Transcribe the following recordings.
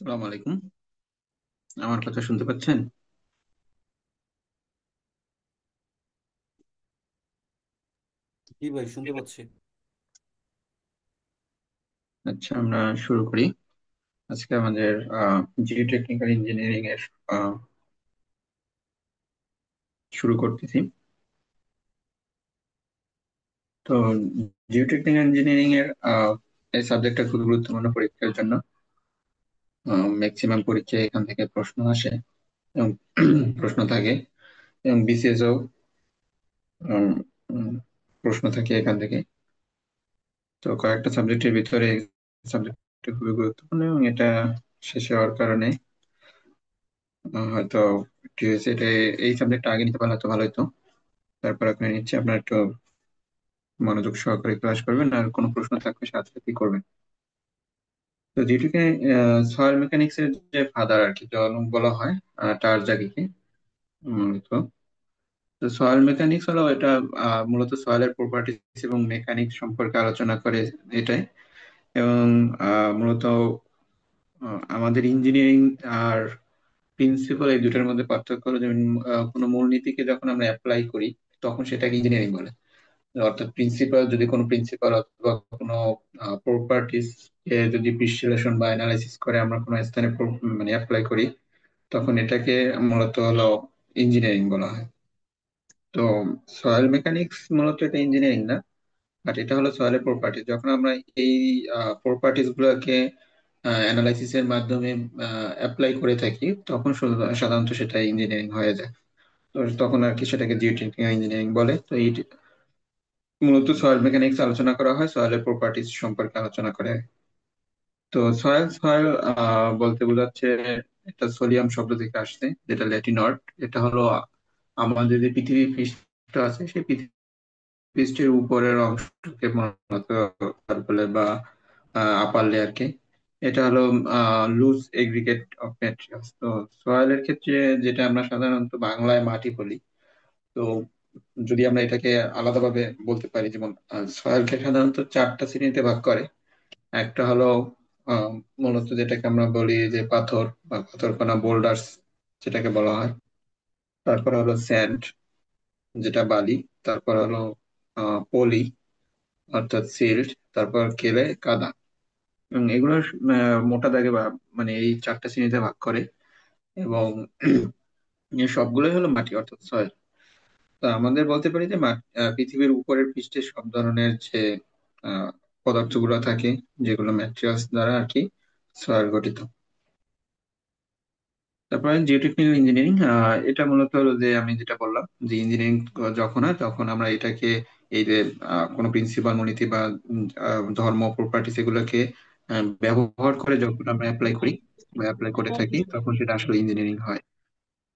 আসসালামু আলাইকুম। আমার কথা শুনতে পাচ্ছেন? জি ভাই, শুনতে পাচ্ছি। আচ্ছা, আমরা শুরু করি। আজকে আমাদের জিও টেকনিক্যাল ইঞ্জিনিয়ারিং এর আহ, শুরু করতেছি। তো জিও টেকনিক্যাল ইঞ্জিনিয়ারিং এর এই সাবজেক্টটা খুব গুরুত্বপূর্ণ পরীক্ষার জন্য। ম্যাক্সিমাম পরীক্ষায় এখান থেকে প্রশ্ন আসে এবং প্রশ্ন থাকে, এবং বিসিএস ও উম, উম, প্রশ্ন থাকে এখান থেকে। তো কয়েকটা সাবজেক্টের ভিতরে সাবজেক্টটা খুবই গুরুত্বপূর্ণ, এবং এটা শেষ হওয়ার কারণে হয়তো একটু হয়েছে, এটা এই সাবজেক্টটা আগে নিতে পারলে তো ভালো হতো। তারপর আপনি নিচ্ছে আপনার একটু মনোযোগ সহকারে ক্লাস করবেন, আর কোনো প্রশ্ন থাকলে সাথে সাথে করবেন। তো যেটুকু সয়েল মেকানিক্স এর যে ফাদার আর কি জনক বলা হয়, টার জাগিকে মূলত। তো সয়েল মেকানিক্স হলো এটা মূলত সয়েলের প্রপার্টিস এবং মেকানিক্স সম্পর্কে আলোচনা করে এটাই। এবং মূলত আমাদের ইঞ্জিনিয়ারিং আর প্রিন্সিপাল এই দুটার মধ্যে পার্থক্য হলো, যেমন কোনো মূলনীতিকে যখন আমরা অ্যাপ্লাই করি তখন সেটাকে ইঞ্জিনিয়ারিং বলে। অর্থাৎ প্রিন্সিপাল, যদি কোনো প্রিন্সিপাল অথবা কোনো প্রপার্টিস কে যদি বিশ্লেষণ বা অ্যানালাইসিস করে আমরা কোনো স্থানে মানে অ্যাপ্লাই করি, তখন এটাকে মূলত হলো ইঞ্জিনিয়ারিং বলা হয়। তো সয়েল মেকানিক্স মূলত এটা ইঞ্জিনিয়ারিং না, বাট এটা হলো সয়েলের প্রপার্টি। যখন আমরা এই প্রপার্টিস গুলোকে অ্যানালাইসিস এর মাধ্যমে অ্যাপ্লাই করে থাকি, তখন সাধারণত সেটা ইঞ্জিনিয়ারিং হয়ে যায়। তো তখন আর কি সেটাকে জিওটেকনিক্যাল ইঞ্জিনিয়ারিং বলে। তো এই মূলত সয়েল মেকানিক্স আলোচনা করা হয়, সয়েলের প্রপার্টিজ সম্পর্কে আলোচনা করে। তো সয়েল সয়েল বলতে বোঝাচ্ছে, এটা সোলিয়াম শব্দ থেকে আসছে, যেটা ল্যাটিন ওয়ার্ড। এটা হলো আমাদের যে পৃথিবী পৃষ্ঠ আছে, সেই পৃথিবী পৃষ্ঠের উপরের অংশকে মূলত সয়েল বলে, বা আপার লেয়ারকে। এটা হলো লুজ এগ্রিগেট অফ ম্যাটেরিয়ালস। তো সয়েলের ক্ষেত্রে যেটা আমরা সাধারণত বাংলায় মাটি বলি, তো যদি আমরা এটাকে আলাদাভাবে বলতে পারি, যেমন সয়েলকে সাধারণত চারটা শ্রেণীতে ভাগ করে। একটা হলো আহ, মূলত যেটাকে আমরা বলি যে পাথর বা পাথরকণা, বোল্ডার্স যেটাকে বলা হয়। তারপর হলো স্যান্ড, যেটা বালি। তারপর হলো পলি অর্থাৎ সিল্ট। তারপর কেলে, কাদা। এবং এগুলো মোটা দাগে বা মানে এই চারটা শ্রেণীতে ভাগ করে। এবং এই সবগুলোই হলো মাটি অর্থাৎ সয়েল। তো আমাদের বলতে পারি যে পৃথিবীর উপরের পৃষ্ঠে সব ধরনের যে আহ, পদার্থগুলো থাকে, যেগুলো ম্যাটেরিয়ালস দ্বারা আর কি সয়েল গঠিত। তারপরে জিওটেকনিক্যাল ইঞ্জিনিয়ারিং, এটা মূলত হলো যে আমি যেটা বললাম, যে ইঞ্জিনিয়ারিং যখন হয় তখন আমরা এটাকে এই যে কোনো প্রিন্সিপাল, মূলনীতি বা ধর্ম, প্রপার্টিস এগুলোকে ব্যবহার করে যখন আমরা অ্যাপ্লাই করি বা অ্যাপ্লাই করে থাকি, তখন সেটা আসলে ইঞ্জিনিয়ারিং হয়।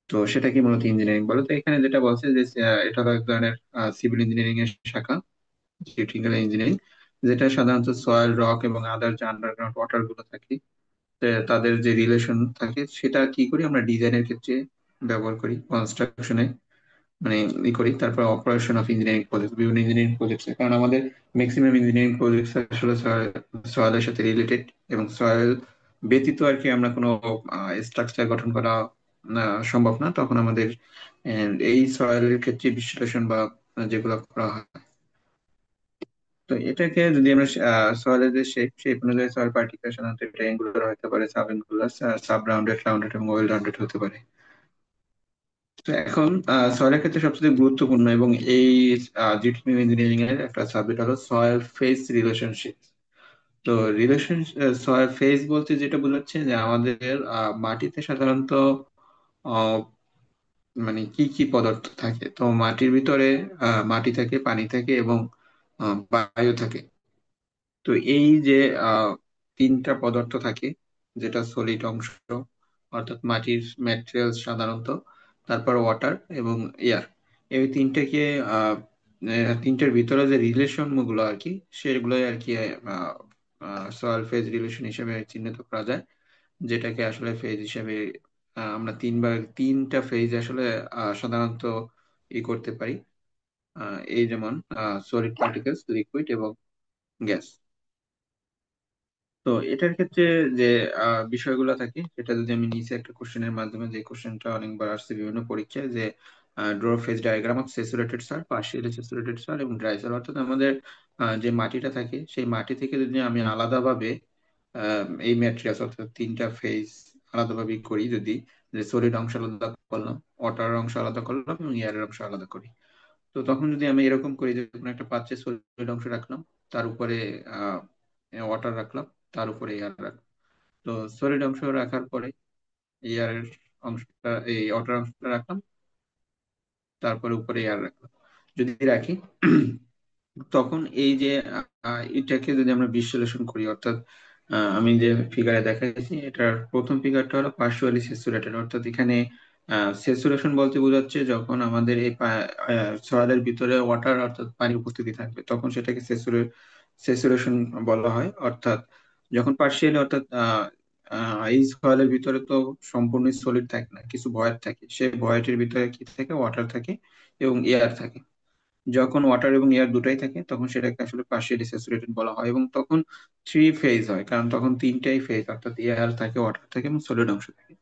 তো সেটাকে মূলত ইঞ্জিনিয়ারিং বলে। তো এখানে যেটা বলছে যে এটা হলো এক ধরনের সিভিল ইঞ্জিনিয়ারিং এর শাখা, জিওটেকনিক্যাল ইঞ্জিনিয়ারিং, যেটা সাধারণত সয়েল, রক এবং আদার যে আন্ডারগ্রাউন্ড ওয়াটার গুলো থাকে, তাদের যে রিলেশন থাকে, সেটা কি করি আমরা ডিজাইনের ক্ষেত্রে ব্যবহার করি, কনস্ট্রাকশনে মানে ই করি। তারপর অপারেশন অফ ইঞ্জিনিয়ারিং প্রজেক্ট, বিভিন্ন ইঞ্জিনিয়ারিং প্রজেক্ট, কারণ আমাদের ম্যাক্সিমাম ইঞ্জিনিয়ারিং প্রজেক্ট আসলে সয়েলের সাথে রিলেটেড। এবং সয়েল ব্যতীত আর কি আমরা কোনো স্ট্রাকচার গঠন করা সম্ভব না। তখন আমাদের এই সয়েলের ক্ষেত্রে বিশ্লেষণ বা যেগুলো করা হয়। তো এটাকে যদি আমরা সয়েলের যে শেপ অনুযায়ী সয়েল পার্টিকেল সাধারণত ট্রায়াঙ্গুলার হতে পারে, sub angular, sub rounded, rounded এবং ওয়েল রাউন্ডেড হতে পারে। তো এখন সয়েলের ক্ষেত্রে সবচেয়ে গুরুত্বপূর্ণ এবং এই জিওটেকনিক্যাল ইঞ্জিনিয়ারিং এর একটা সাবজেক্ট হলো সয়েল ফেজ রিলেশনশিপ। তো রিলেশন সয়েল ফেজ বলতে যেটা বোঝাচ্ছে যে আমাদের মাটিতে সাধারণত আহ, মানে কি কি পদার্থ থাকে। তো মাটির ভিতরে মাটি থাকে, পানি থাকে এবং বায়ু থাকে। তো এই যে আহ তিনটা পদার্থ থাকে, যেটা সলিড অংশ অর্থাৎ মাটির ম্যাটেরিয়াল সাধারণত, তারপর ওয়াটার এবং এয়ার, এই তিনটাকে আহ তিনটার ভিতরে যে রিলেশন গুলো আর কি, সেগুলোই আর কি সয়েল ফেজ রিলেশন হিসেবে চিহ্নিত করা যায়। যেটাকে আসলে ফেজ হিসেবে আমরা তিনটা ফেজ আসলে সাধারণত ই করতে পারি। এই যেমন সলিড পার্টিকেলস, লিকুইড এবং গ্যাস। তো এটার ক্ষেত্রে যে বিষয়গুলো থাকে সেটা যদি আমি নিচে একটা কোশ্চেনের মাধ্যমে, যে কোশ্চেনটা অনেকবার আসছে বিভিন্ন পরীক্ষায়, যে draw phase diagram of saturated soil, partially saturated soil এবং ড্রাই সয়েল, অর্থাৎ আমাদের যে মাটিটা থাকে সেই মাটি থেকে যদি আমি আলাদাভাবে এই ম্যাট্রিক্স অর্থাৎ তিনটা ফেজ আলাদাভাবে করি, যদি যে সলিড অংশ আলাদা করলাম, ওয়াটার অংশ আলাদা করলাম এবং এয়ারের অংশ আলাদা করি, তো তখন যদি আমি এরকম করি যে কোনো একটা পাত্রে সলিড অংশ রাখলাম, তার উপরে ওয়াটার রাখলাম, তার উপরে এয়ার রাখলাম। তো সলিড অংশ রাখার পরে এয়ারের অংশটা, এই ওয়াটার অংশটা রাখলাম, তারপরে উপরে এয়ার রাখলাম যদি রাখি, তখন এই যে এটাকে যদি আমরা বিশ্লেষণ করি, অর্থাৎ আমি যে ফিগারে দেখাইছি, এটার প্রথম ফিগারটা হলো পার্শিয়ালি স্যাচুরেটেড, অর্থাৎ এখানে স্যাচুরেশন বলতে বোঝাচ্ছে যখন আমাদের এই সয়েলের ভিতরে ওয়াটার অর্থাৎ পানির উপস্থিতি থাকবে তখন সেটাকে স্যাচুরেশন বলা হয়। অর্থাৎ যখন পার্শিয়ালি, অর্থাৎ এই সয়েলের ভিতরে তো সম্পূর্ণ সলিড থাকে না, কিছু ভয়েড থাকে, সেই ভয়েডের ভিতরে কি থাকে, ওয়াটার থাকে এবং এয়ার থাকে। যখন ওয়াটার এবং এয়ার দুটাই থাকে তখন সেটাকে আসলে পার্শিয়ালি স্যাচুরেটেড বলা হয়, এবং তখন থ্রি ফেজ হয়, কারণ তখন তিনটাই ফেজ, অর্থাৎ এয়ার থাকে, ওয়াটার থাকে এবং সলিড অংশ থাকে।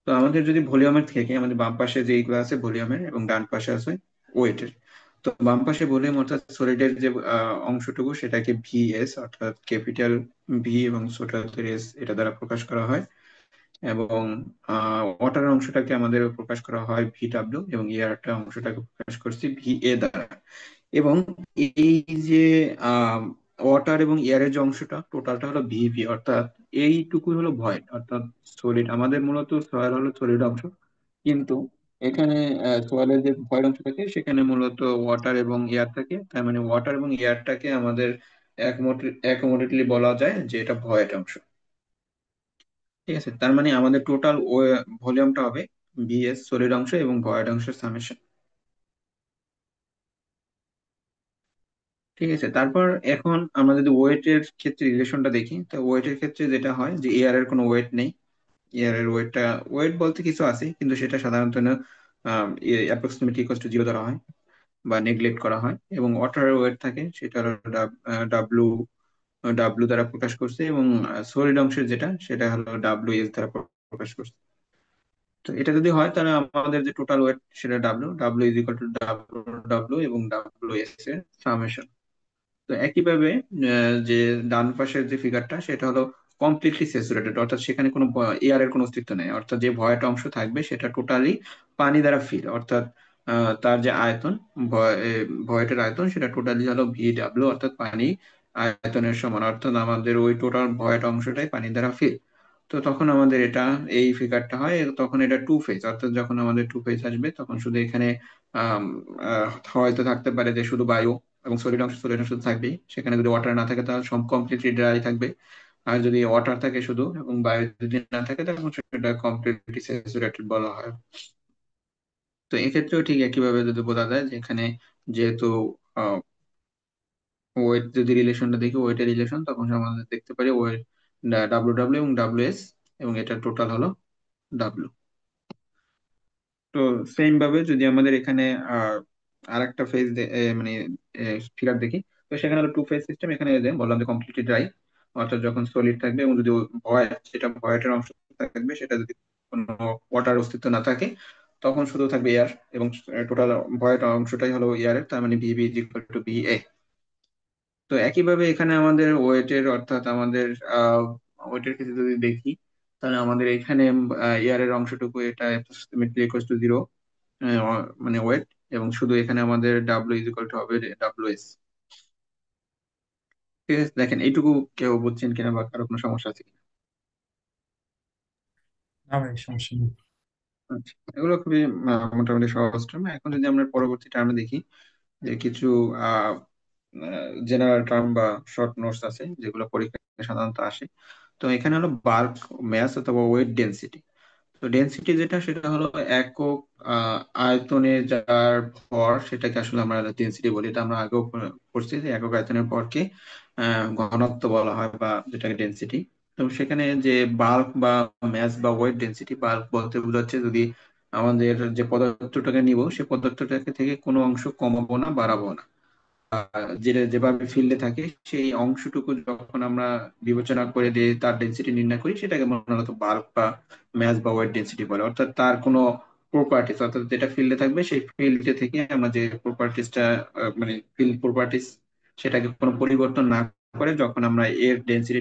তো আমাদের যদি ভলিউমের থেকে, আমাদের বাম পাশে যেইগুলো আছে ভলিউমের এবং ডান পাশে আছে ওয়েটের। তো বাম পাশে ভলিউম অর্থাৎ সলিডের যে অংশটুকু, সেটাকে ভিএস অর্থাৎ ক্যাপিটাল ভি এবং ছোট হাতের এস এটা দ্বারা প্রকাশ করা হয়, এবং ওয়াটার অংশটাকে আমাদের প্রকাশ করা হয় ভিডাব্লিউ, এবং এয়ারটা অংশটাকে প্রকাশ করছি ভিএ দ্বারা। এবং এই যে ওয়াটার এবং এয়ারের যে অংশটা টোটালটা হলো ভিভি, অর্থাৎ এইটুকুই হলো ভয়েড, অর্থাৎ সলিড। আমাদের মূলত সয়েল হলো সলিড অংশ, কিন্তু এখানে সোয়ালের যে ভয়েড অংশ থাকে সেখানে মূলত ওয়াটার এবং এয়ার থাকে, তার মানে ওয়াটার এবং এয়ারটাকে আমাদের অ্যাকোমোডেটলি বলা যায় যে এটা ভয়েড অংশ। ঠিক আছে, তার মানে আমাদের টোটাল ভলিউমটা হবে ভিএস সলিড অংশ এবং ভয়েড অংশের সামেশন। ঠিক আছে, তারপর এখন আমরা যদি ওয়েটের ক্ষেত্রে রিলেশনটা দেখি, তো ওয়েটের ক্ষেত্রে যেটা হয় যে এয়ার এর কোনো ওয়েট নেই। এয়ার এর ওয়েটটা, ওয়েট বলতে কিছু আছে কিন্তু সেটা সাধারণত অ্যাপ্রক্সিমেটলি ইকুয়াল টু জিরো ধরা হয় বা নেগলেক্ট করা হয়, এবং ওয়াটারের ওয়েট থাকে সেটা ডাব্লু, ডাব্লু দ্বারা প্রকাশ করছে, এবং সলিড অংশের যেটা সেটা হলো ডাব্লু এস দ্বারা প্রকাশ করছে। তো এটা যদি হয় তাহলে আমাদের যে টোটাল ওয়েট সেটা W, W is equal to W, W এবং ডাব্লু এস এর সামেশন। তো একইভাবে যে ডান পাশের যে ফিগারটা সেটা হলো কমপ্লিটলি স্যাচুরেটেড, অর্থাৎ সেখানে কোনো এয়ারের কোনো অস্তিত্ব নেই, অর্থাৎ যে ভয়েট অংশ থাকবে সেটা টোটালি পানি দ্বারা ফিল, অর্থাৎ তার যে আয়তন, ভয়েটের আয়তন সেটা টোটালি হলো ভি ডাব্লিউ, অর্থাৎ পানি আয়তনের সমান, অর্থাৎ আমাদের ওই টোটাল ভয়েট অংশটাই পানি দ্বারা ফিল। তো তখন আমাদের এটা, এই ফিগারটা হয়, তখন এটা টু ফেজ, অর্থাৎ যখন আমাদের টু ফেজ আসবে তখন শুধু এখানে আম, হয়তো থাকতে পারে যে শুধু বায়ু এবং সলিড অংশ তো থাকবেই, সেখানে যদি ওয়াটার না থাকে তাহলে সব কমপ্লিটলি ড্রাই থাকবে। আর যদি ওয়াটার থাকে শুধু এবং বায়ু যদি না থাকে তখন সেটা কমপ্লিটলি স্যাচুরেটেড বলা হয়। তো এক্ষেত্রেও ঠিক একইভাবে যদি বোঝা যায় যে এখানে যেহেতু ওয়েট, যদি রিলেশনটা দেখি ওয়েটের রিলেশন, তখন আমাদের দেখতে পারি ওয়েট ডাব্লিউ ডাব্লিউ এবং ডাব্লিউ এস, এবং এটা টোটাল হলো ডাব্লিউ। তো সেম ভাবে যদি আমাদের এখানে আহ আরেকটা ফেজ মানে ফিগার দেখি, তো সেখানে হলো টু ফেজ সিস্টেম। এখানে যে বললাম যে কমপ্লিটলি ড্রাই, অর্থাৎ যখন সলিড থাকবে এবং যদি ভয়েড, সেটা ভয়েডের অংশ থাকবে, সেটা যদি কোনো ওয়াটার অস্তিত্ব না থাকে তখন শুধু থাকবে এয়ার, এবং টোটাল ভয়েড অংশটাই হলো এয়ারের, তার মানে VB is equal to B A. তো একইভাবে এখানে আমাদের ওয়েটের, অর্থাৎ আমাদের ওয়েটের ক্ষেত্রে যদি দেখি, তাহলে আমাদের এখানে এয়ারের অংশটুকু এটা অ্যাপ্রক্সিমেটলি ইকুয়াল টু জিরো, মানে ওয়েট, এবং শুধু এখানে আমাদের ডাব্লিউ ইজ ইকুয়াল টু হবে ডাব্লিউ এস। ঠিক আছে, দেখেন এইটুকু কেউ বুঝছেন কিনা বা কারো কোনো সমস্যা আছে কিনা? না ভাই, সমস্যা নেই। আচ্ছা, এগুলো খুবই মোটামুটি সহজ টার্ম। এখন যদি আমরা পরবর্তী টার্মে দেখি, যে কিছু জেনারেল টার্ম বা শর্ট নোটস আছে যেগুলো পরীক্ষায় সাধারণত আসে। তো এখানে হলো বাল্ক ম্যাস অথবা ওয়েট ডেনসিটি। তো ডেনসিটি যেটা সেটা হলো একক আয়তনে যার ভর সেটাকে আসলে আমরা ডেনসিটি বলি। এটা আমরা আগেও পড়ছি যে একক আয়তনের ভরকে ঘনত্ব বলা হয় বা যেটাকে ডেনসিটি। তো সেখানে যে বাল্ক বা ম্যাস বা ওয়েট ডেনসিটি, বাল্ক বলতে বোঝাচ্ছে যদি আমাদের যে পদার্থটাকে নিব সে পদার্থটাকে থেকে কোনো অংশ কমাবো না বাড়াবো না, যেটা যেভাবে ফিল্ডে থাকে সেই অংশটুকু যখন আমরা বিবেচনা করে দিয়ে তার ডেন্সিটি নির্ণয় করি, সেটাকে মূলত বাল্ক বা ম্যাস বা ওয়েট ডেন্সিটি বলে। অর্থাৎ তার কোনো প্রপার্টিস, অর্থাৎ যেটা ফিল্ডে থাকবে সেই ফিল্ডে থেকে আমরা যে প্রপার্টিসটা, মানে ফিল্ড প্রপার্টিস, সেটাকে কোনো পরিবর্তন না করে যখন আমরা এর ডেন্সিটি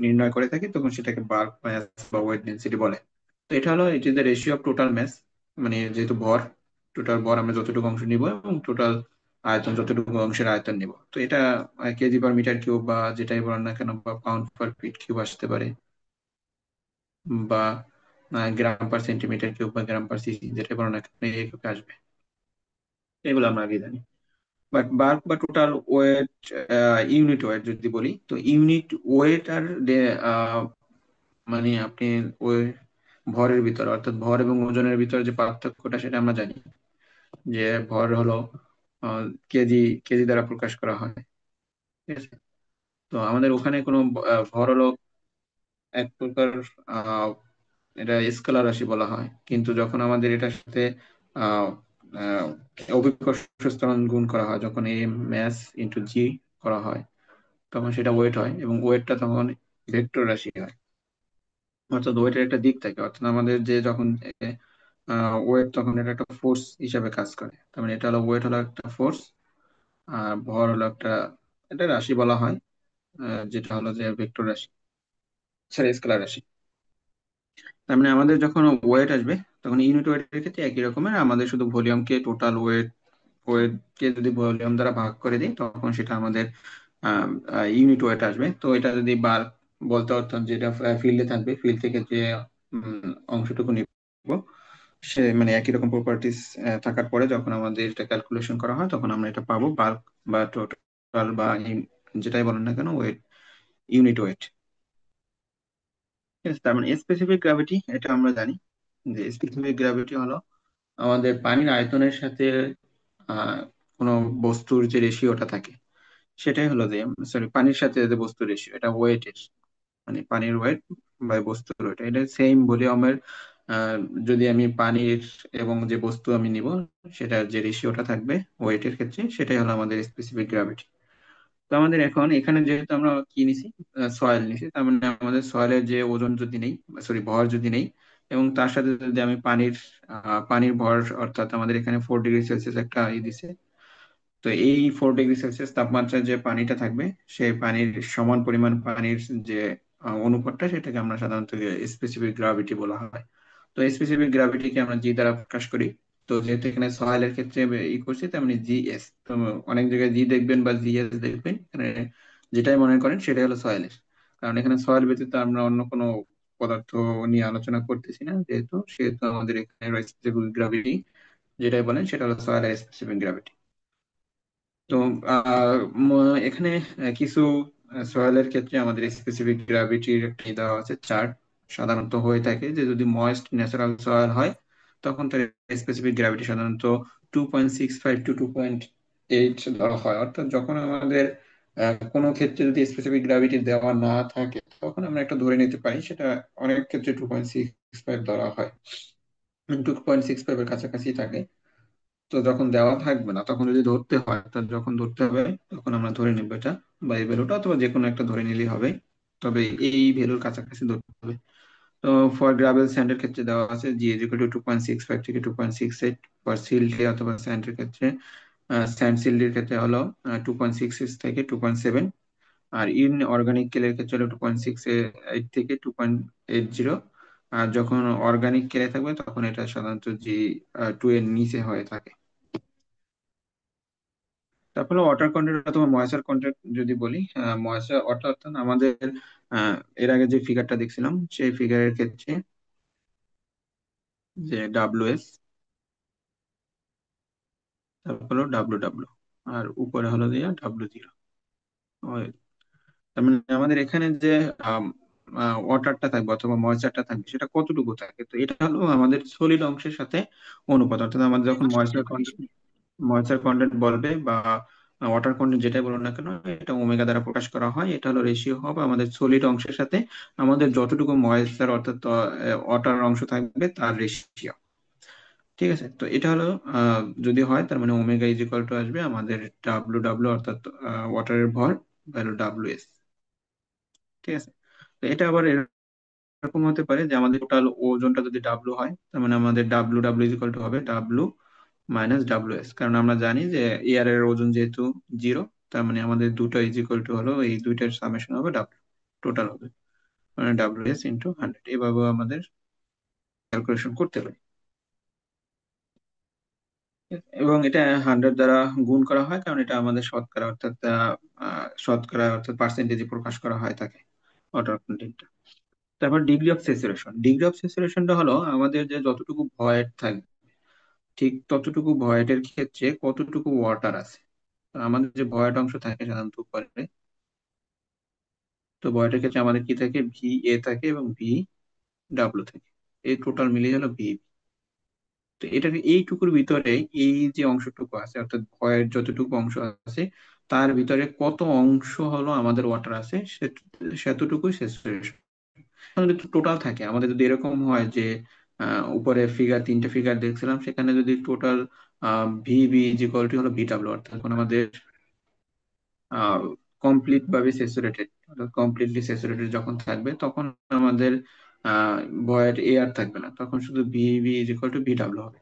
নির্ণয় করে থাকি, তখন সেটাকে বাল্ক ম্যাস বা ওয়েট ডেন্সিটি বলে। তো এটা হলো, it is the ratio of total mass, মানে যেহেতু ভর, টোটাল ভর আমরা যতটুকু অংশ নিব এবং টোটাল আয়তন যতটুকু অংশের আয়তন নিব। তো এটা কেজি পার মিটার কিউব বা যেটাই বলেন না কেন, বা পাউন্ড পার ফিট কিউব আসতে পারে, বা গ্রাম পার সেন্টিমিটার কিউব বা গ্রাম পার সিসি, যেটাই বলেন না কেন এইভাবে আসবে। এগুলো আমরা আগে জানি। বাট বাল্ক বা টোটাল ওয়েট, ইউনিট ওয়েট যদি বলি, তো ইউনিট ওয়েট আর আহ, মানে আপনি ওই ভরের ভিতর, অর্থাৎ ভর এবং ওজনের ভিতরে যে পার্থক্যটা, সেটা আমরা জানি যে ভর হলো আহ, কেজি কেজি দ্বারা প্রকাশ করা হয়। ঠিক আছে? তো আমাদের ওখানে কোনো ভর হলো এক প্রকার, আহ, এটা স্কেলার রাশি বলা হয়, কিন্তু যখন আমাদের এটার সাথে আহ, আহ, অভিকর্ষ ত্বরণ গুণ করা হয়, যখন এ ম্যাস ইন্টু জি করা হয়, তখন সেটা ওয়েট হয়, এবং ওয়েটটা তখন ভেক্টর রাশি হয়। অর্থাৎ ওয়েটের একটা দিক থাকে, অর্থাৎ আমাদের যে যখন ওয়েট, তখন এটা একটা ফোর্স হিসাবে কাজ করে। তার মানে এটা হলো, ওয়েট হলো একটা ফোর্স, আর ভর হলো একটা, এটা রাশি বলা হয়, যেটা হলো যে ভেক্টর রাশি, সরি স্কেলার রাশি। তার মানে আমাদের যখন ওয়েট আসবে, তখন ইউনিট ওয়েটের ক্ষেত্রে একই রকমের, আমাদের শুধু ভলিউমকে টোটাল ওয়েটকে যদি ভলিউম দ্বারা ভাগ করে দিই, তখন সেটা আমাদের ইউনিট ওয়েট আসবে। তো এটা যদি বার বলতে, অর্থাৎ যেটা ফিল্ডে থাকবে, ফিল্ড থেকে যে অংশটুকু নিব, সে মানে একই রকম প্রপার্টিস থাকার পরে যখন আমাদের এটা ক্যালকুলেশন করা হয়, তখন আমরা এটা পাবো বাল্ক বা টোটাল বা যেটাই বলেন না কেন, ওয়েট, ইউনিট ওয়েট। ঠিক আছে? তার মানে স্পেসিফিক গ্র্যাভিটি, এটা আমরা জানি যে স্পেসিফিক গ্র্যাভিটি হলো আমাদের পানির আয়তনের সাথে আহ কোনো বস্তুর যে রেশিওটা থাকে, সেটাই হলো যে, সরি, পানির সাথে যে বস্তুর রেশিও, এটা ওয়েটের, মানে পানির ওয়েট বাই বস্তুর ওয়েট, এটা সেম ভলিউমের। যদি আমি পানির এবং যে বস্তু আমি নিব, সেটার যে রেশিওটা থাকবে ওয়েটের ক্ষেত্রে, সেটাই হলো আমাদের স্পেসিফিক গ্র্যাভিটি। তো আমাদের এখন এখানে যেহেতু আমরা কি নিছি, সয়েল নিছি, তার মানে আমাদের সয়েলের যে ওজন যদি নেই, সরি ভর যদি নেই, এবং তার সাথে যদি আমি পানির ভর, অর্থাৎ আমাদের এখানে 4 ডিগ্রি সেলসিয়াস একটা দিছে। তো এই 4 ডিগ্রি সেলসিয়াস তাপমাত্রায় যে পানিটা থাকবে, সেই পানির সমান পরিমাণ পানির যে অনুপাতটা, সেটাকে আমরা সাধারণত স্পেসিফিক গ্র্যাভিটি বলা হয়। তো স্পেসিফিক গ্র্যাভিটিকে আমরা জি দ্বারা প্রকাশ করি। তো যেহেতু এখানে সয়েলের ক্ষেত্রে করছি, তার মানে জিএস। তো অনেক জায়গায় জি দেখবেন বা জিএস দেখবেন, এখানে যেটাই মনে করেন সেটাই হলো সয়েলের। কারণ এখানে সয়েল ব্যতীত আমরা অন্য কোনো পদার্থ নিয়ে আলোচনা করতেছি না, যেহেতু সেহেতু আমাদের এখানে স্পেসিফিক গ্র্যাভিটি যেটাই বলেন, সেটা হলো সয়েলের স্পেসিফিক গ্র্যাভিটি। তো আহ, এখানে কিছু সয়েলের ক্ষেত্রে আমাদের স্পেসিফিক গ্র্যাভিটির একটা দেওয়া আছে চার্ট। সাধারণত হয়ে থাকে যে যদি ময়েস্ট ন্যাচারাল সয়েল হয়, তখন তার স্পেসিফিক গ্র্যাভিটি সাধারণত 2.65 to 2.8 ধরা হয়। অর্থাৎ যখন আমাদের কোনো ক্ষেত্রে যদি স্পেসিফিক গ্র্যাভিটি দেওয়া না থাকে, তখন আমরা একটা ধরে নিতে পারি, সেটা অনেক ক্ষেত্রে 2.65 ধরা হয়, 2.65 এর কাছাকাছি থাকে। তো যখন দেওয়া থাকবে না, তখন যদি ধরতে হয়, অর্থাৎ যখন ধরতে হবে, তখন আমরা ধরে নিব এটা, বা এই ভ্যালুটা অথবা যে কোনো একটা ধরে নিলেই হবে। তবে এই ভ্যালুর কাছাকাছি ধরতে হবে। তো ফর গ্রাভেল স্যান্ডের ক্ষেত্রে দেওয়া আছে জি ইজ ইকুয়াল টু 2.65 থেকে 2.68। ফর সিল্টে অথবা স্যান্ডের ক্ষেত্রে, স্যান্ড সিল্টের ক্ষেত্রে হলো 2.66 থেকে 2.7। আর ইন অর্গানিক কেলের ক্ষেত্রে হলো 2.68 থেকে 2.80। আর যখন অর্গানিক কেলে থাকবে, তখন এটা সাধারণত জি 2 এর নিচে হয়ে থাকে। তারপরে ওয়াটার কন্টেন্ট অথবা ময়েশ্চার কন্টেন্ট যদি বলি, ময়েশ্চার অর্থাৎ আমাদের আহ, এর আগে যে ফিগারটা দেখছিলাম, সেই ফিগারের ক্ষেত্রে যে ডাব্লিউ এস, তারপর হলো ডাব্লিউ আর উপরে হলো দিয়ে W0। তার মানে আমাদের এখানে যে ওয়াটারটা থাকবে অথবা ময়েশ্চারটা থাকবে, সেটা কতটুকু থাকে, তো এটা হলো আমাদের সলিড অংশের সাথে অনুপাত। অর্থাৎ আমাদের যখন ময়েশ্চার কন্টেন্ট বলবে বা ওয়াটার কন্টেন্ট যেটাই বলুন না কেন, এটা ওমেগা দ্বারা প্রকাশ করা হয়। এটা হলো রেশিও হবে আমাদের সলিড অংশের সাথে আমাদের যতটুকু ময়েশ্চার, অর্থাৎ ওয়াটার অংশ থাকবে, তার রেশিও। ঠিক আছে, তো এটা হলো যদি হয় তার মানে ওমেগা ইজ ইকুয়াল টু আসবে আমাদের ডাব্লু ডাব্লু অর্থাৎ ওয়াটারের ভর ভ্যালু ডাব্লু এস। ঠিক আছে, তো এটা আবার এরকম হতে পারে যে আমাদের টোটাল ওজনটা যদি ডাব্লু হয় তার মানে আমাদের W W is equal to হবে ডাব্লু মাইনাস ডাব্লু এস, কারণ আমরা জানি যে এয়ার এর ওজন যেহেতু জিরো, তার মানে আমাদের দুটো ইজ ইকুয়াল টু হলো এই দুইটার সামেশন হবে ডাব্লু টোটাল হবে, মানে ডাব্লু এস ইন্টু 100, এভাবেও আমাদের ক্যালকুলেশন করতে পারি। এবং এটা 100 দ্বারা গুণ করা হয় কারণ এটা আমাদের শতকরা অর্থাৎ শতকরা অর্থাৎ পার্সেন্টেজে প্রকাশ করা হয় থাকে ওয়াটার কন্টেন্টটা। তারপর degree of saturation, degree of স্যাচুরেশনটা হলো আমাদের যে যতটুকু ভয়েড থাকবে ঠিক ততটুকু ভয়েডের ক্ষেত্রে কতটুকু ওয়াটার আছে। তো আমাদের যে ভয়েড অংশ থাকে সাধারণত উপরে, তো ভয়েডের ক্ষেত্রে আমাদের কি থাকে, ভি এ থাকে এবং ভি ডাব্লিউ থাকে, এই টোটাল মিলিয়ে হলো ভি। তো এটার এইটুকুর ভিতরে এই যে অংশটুকু আছে অর্থাৎ ভয়ের যতটুকু অংশ আছে তার ভিতরে কত অংশ হলো আমাদের ওয়াটার আছে সেতটুকুই স্যাচুরেশন। যদি টোটাল থাকে আমাদের, যদি এরকম হয় যে উপরে ফিগার তিনটে ফিগার দেখছিলাম সেখানে যদি total V B is equal to হলো ভি ডাব্লিউ অর্থাৎ এখন আমাদের কমপ্লিট ভাবে স্যাচুরেটেড, কমপ্লিটলি স্যাচুরেটেড যখন থাকবে তখন আমাদের ভয়েড এ আর থাকবে না, তখন শুধু V B is equal to V W হবে।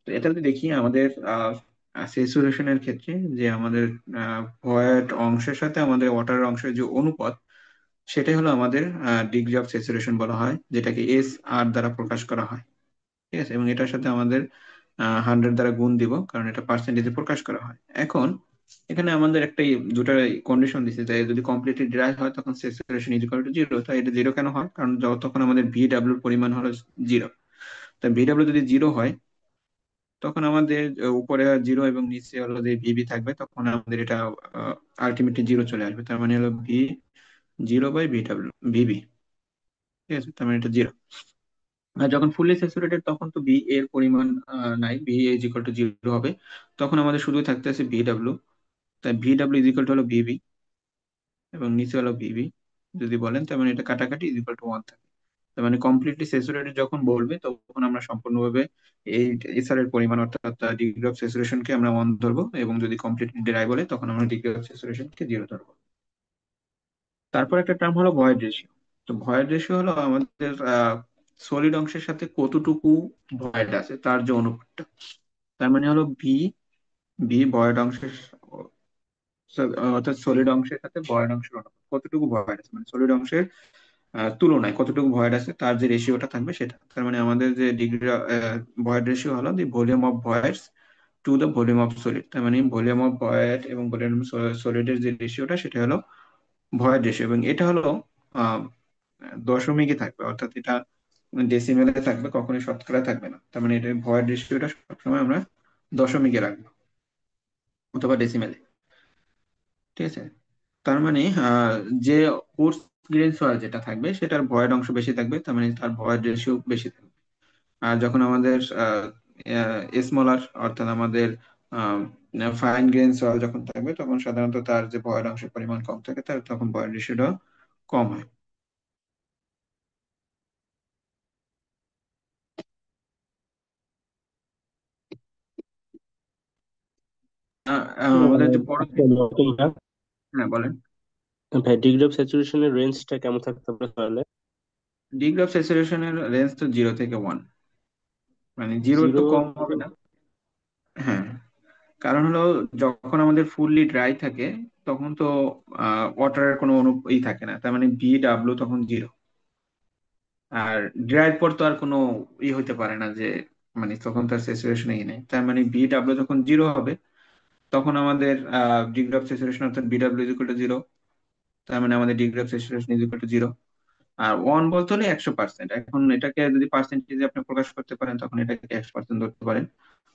তো এটা যদি দেখি আমাদের স্যাচুরেশনের ক্ষেত্রে যে আমাদের ভয়েড অংশের সাথে আমাদের ওয়াটার অংশের যে অনুপাত, সেটাই হলো আমাদের ডিগ্রি অফ স্যাচুরেশন বলা হয়, যেটাকে এস আর দ্বারা প্রকাশ করা হয়। ঠিক আছে, এবং এটার সাথে আমাদের 100 দ্বারা গুণ দিব কারণ এটা পার্সেন্টেজে প্রকাশ করা হয়। এখন এখানে আমাদের একটা দুটা কন্ডিশন দিছে, তাই যদি কমপ্লিটলি ড্রাই হয় তখন saturation is equal to zero. তাই এটা জিরো কেন হয়, কারণ যতক্ষণ আমাদের ভি ডাব্লিউর পরিমাণ হলো জিরো, তাই ভি ডাব্লিউ যদি জিরো হয় তখন আমাদের উপরে জিরো এবং নিচে হলো যে ভিবি থাকবে, তখন আমাদের এটা আলটিমেটলি জিরো চলে আসবে, তার মানে হলো V zero by V W V B. ঠিক আছে, তার মানে এটা জিরো। আর যখন ফুললি স্যাচুরেটেড তখন তো বি এর পরিমাণ নাই, B is equal to zero হবে, তখন আমাদের শুধু থাকতে আছে ভি ডাব্লিউ। তাই V W is equal to হলো ভিবি এবং নিচে হলো ভিবি যদি বলেন, তার মানে এটা কাটাকাটি ইজ ইকুয়াল টু ওয়ান থাকে। তার মানে কমপ্লিটলি স্যাচুরেটেড যখন বলবে তখন আমরা সম্পূর্ণভাবে এই এসআর এর পরিমাণ অর্থাৎ ডিগ্রি অফ স্যাচুরেশনকে আমরা ওয়ান ধরবো, এবং যদি কমপ্লিটলি ড্রাই বলে তখন আমরা ডিগ্রি অফ স্যাচুরেশনকে জিরো ধরবো। তারপর একটা টার্ম হলো ভয়েড রেশিও। তো ভয়েড রেশিও হলো আমাদের সলিড অংশের সাথে কতটুকু ভয়েড আছে তার যে অনুপাতটা, তার মানে হলো ভি ভি ভয়েড অংশের অর্থাৎ সলিড অংশের সাথে ভয়েড অংশের অনুপাত, কতটুকু ভয়েড আছে মানে সলিড অংশের তুলনায় কতটুকু ভয়েড আছে তার যে রেশিওটা থাকবে সেটা। তার মানে আমাদের যে ডিগ্রি ভয়েড রেশিও হলো the volume of voids to the volume of solid, তার মানে ভলিউম অফ ভয়েড এবং ভলিউম সলিডের যে রেশিওটা সেটা হলো ভয়েড রেশিও, এবং এটা হলো আহ, দশমিকে থাকবে অর্থাৎ এটা ডেসিমেলে থাকবে, কখনোই শতকরা থাকবে না। তার মানে এটা ভয়েড রেশিওটা সবসময় আমরা দশমিকে রাখবো অথবা ডেসিমেলে। ঠিক আছে, তার মানে যে কোর্স গ্রেন সয়েল যেটা থাকবে সেটার ভয়েড অংশ বেশি থাকবে, তার মানে তার ভয়েড রেশিও বেশি থাকবে। আর যখন আমাদের স্মলার অর্থাৎ আমাদের ফাইন গ্রেন সয়েল যখন থাকবে তখন সাধারণত তার যে ভয়েড অংশের পরিমাণ কম থাকে, তার তখন ভয়েড রেশিওটা কম হয়। আমাদের যে পরবর্তী, ভাই, হ্যাঁ বলেন। ডিগ্রি অফ স্যাচুরেশনের রেঞ্জটা কেমন থাকতে পারে তাহলে? ডিগ্রি অফ স্যাচুরেশনের রেঞ্জ তো 0 থেকে 1, মানে জিরোর তো জিরো। কম হবে না। হ্যাঁ, কারণ হলো যখন আমাদের ফুললি ড্রাই থাকে তখন তো ওয়াটারের কোনো থাকে না, তার মানে ভি ডাব্লিউ তখন জিরো। আর ড্রাইয়ের পর তো আর কোনো হইতে পারে না যে, মানে তখন তার স্যাচুরেশন নেই, তার মানে ভি ডাব্লিউ যখন জিরো হবে তখন আমাদের ডিগ্রি অফ স্যাচুরেশন অর্থাৎ B W is equal to zero, তার মানে আমাদের degree of saturation is equal to zero. আর ওয়ান বলতে হলে 100%, এখন এটাকে যদি পার্সেন্টেজে আপনি প্রকাশ করতে পারেন তখন এটাকে 100% ধরতে পারেন,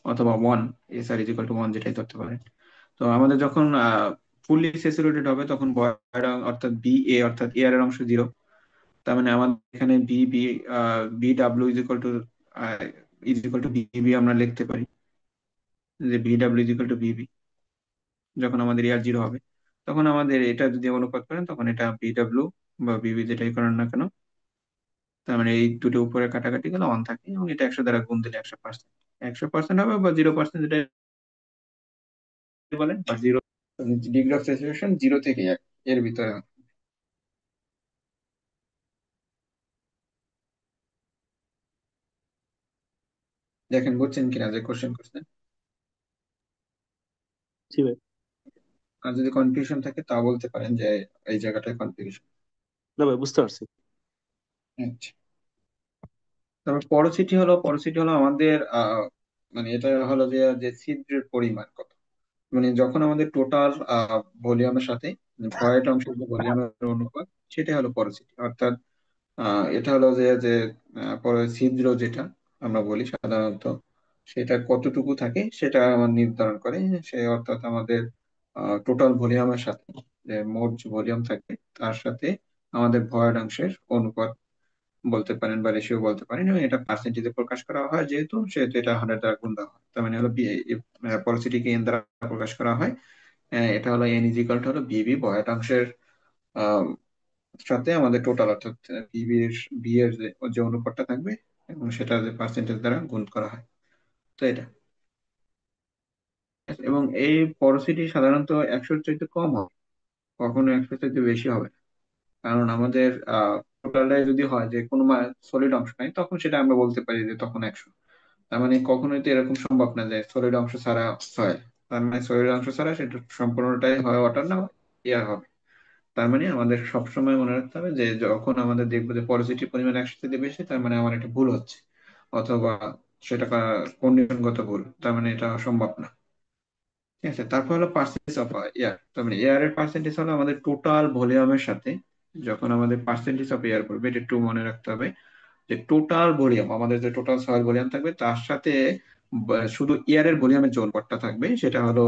অথবা one, S R is equal to one যেটাই ধরতে পারেন। তো আমাদের যখন ফুললি স্যাচুরেটেড হবে তখন ভয়েড অর্থাৎ বি এ অর্থাৎ এয়ার এর অংশ জিরো, তার মানে আমাদের এখানে V V V W is equal to VV আমরা লিখতে পারি, যে V W is equal to VV যখন আমাদের এয়ার জিরো হবে। তখন আমাদের এটা যদি অনুপাত করেন তখন এটা বি ডাব্লিউ বা বিবি যেটাই করেন না কেন, তার মানে এই দুটো উপরে কাটাকাটি গেলে অন থাকে এবং এটা 100 দ্বারা গুণ দিলে 100%। 100% হবে বা 0%, যেটা বলেন, বা জিরো। ডিগ্রি অফ সেচুরেশন 0 থেকে 1 এর ভিতরে হয়। দেখেন বুঝছেন কিনা যে কোশ্চেন করছেন। জি ভাই। আর যদি কনফিউশন থাকে তা বলতে পারেন যে এই জায়গাটায় কনফিউশন। না ভাই, বুঝতে পারছি। আচ্ছা, তারপর পরোসিটি হলো আমাদের মানে এটা হলো যে যে ছিদ্রের পরিমাণ কত। মানে যখন আমাদের টোটাল ভলিউমের সাথে ভয়েড অংশের যে ভলিউমের অনুপাত, সেটা হলো পরোসিটি। অর্থাৎ এটা হলো যে যে পরে ছিদ্র যেটা আমরা বলি সাধারণত, সেটা কতটুকু থাকে সেটা আমার নির্ধারণ করে। সে অর্থাৎ আমাদের টোটাল ভলিউমের সাথে, যে মোট যে ভলিউম থাকে তার সাথে আমাদের ভয়েড অংশের অনুপাত বলতে পারেন বা রেশিও বলতে পারেন, এবং এটা পার্সেন্টেজে প্রকাশ করা হয় যেহেতু, সেহেতু এটা 100 দ্বারা গুণ দেওয়া হয়। তার মানে হলো পরিস্থিতিকে এন দ্বারা প্রকাশ করা হয়। এটা হলো এন ইজ ইকাল টু হলো বিবি ভয়েড অংশের আহ, সাথে আমাদের টোটাল, অর্থাৎ বিবি এর বি এর যে যে অনুপাতটা থাকবে, এবং সেটা যে পার্সেন্টেজ দ্বারা গুণ করা হয়। তো এটা, এবং এই পরোসিটি সাধারণত 100-র চাইতে কম হবে, কখনো 100-র চাইতে বেশি হবে না। কারণ আমাদের টোটালটাই যদি হয় যে কোনো সলিড অংশ নাই, তখন সেটা আমরা বলতে পারি যে তখন 100। তার মানে কখনোই তো এরকম সম্ভব না যে সলিড অংশ ছাড়া হয়। তার মানে সলিড অংশ ছাড়া সেটা সম্পূর্ণটাই হয় ওয়াটার, না এয়ার হবে। তার মানে আমাদের সবসময় মনে রাখতে হবে যে যখন আমাদের দেখবো যে পরিচিটির পরিমাণ 100 থেকে বেশি, তার মানে আমার একটা ভুল হচ্ছে, অথবা সেটা কন্ডিশনগত ভুল, তার মানে এটা সম্ভব না। ঠিক আছে, তারপর হলো পার্সেন্টেজ অফ এয়ার। তার মানে এয়ার এর পার্সেন্টেজ হলো আমাদের টোটাল ভলিউমের সাথে, যখন আমাদের পার্সেন্টেজ অফ এয়ার করবে, এটা একটু মনে রাখতে হবে যে টোটাল ভলিউম, আমাদের যে টোটাল সয়েল ভলিউম থাকবে তার সাথে শুধু এয়ারের ভলিউমের যে অনুপাতটা থাকবে সেটা হলো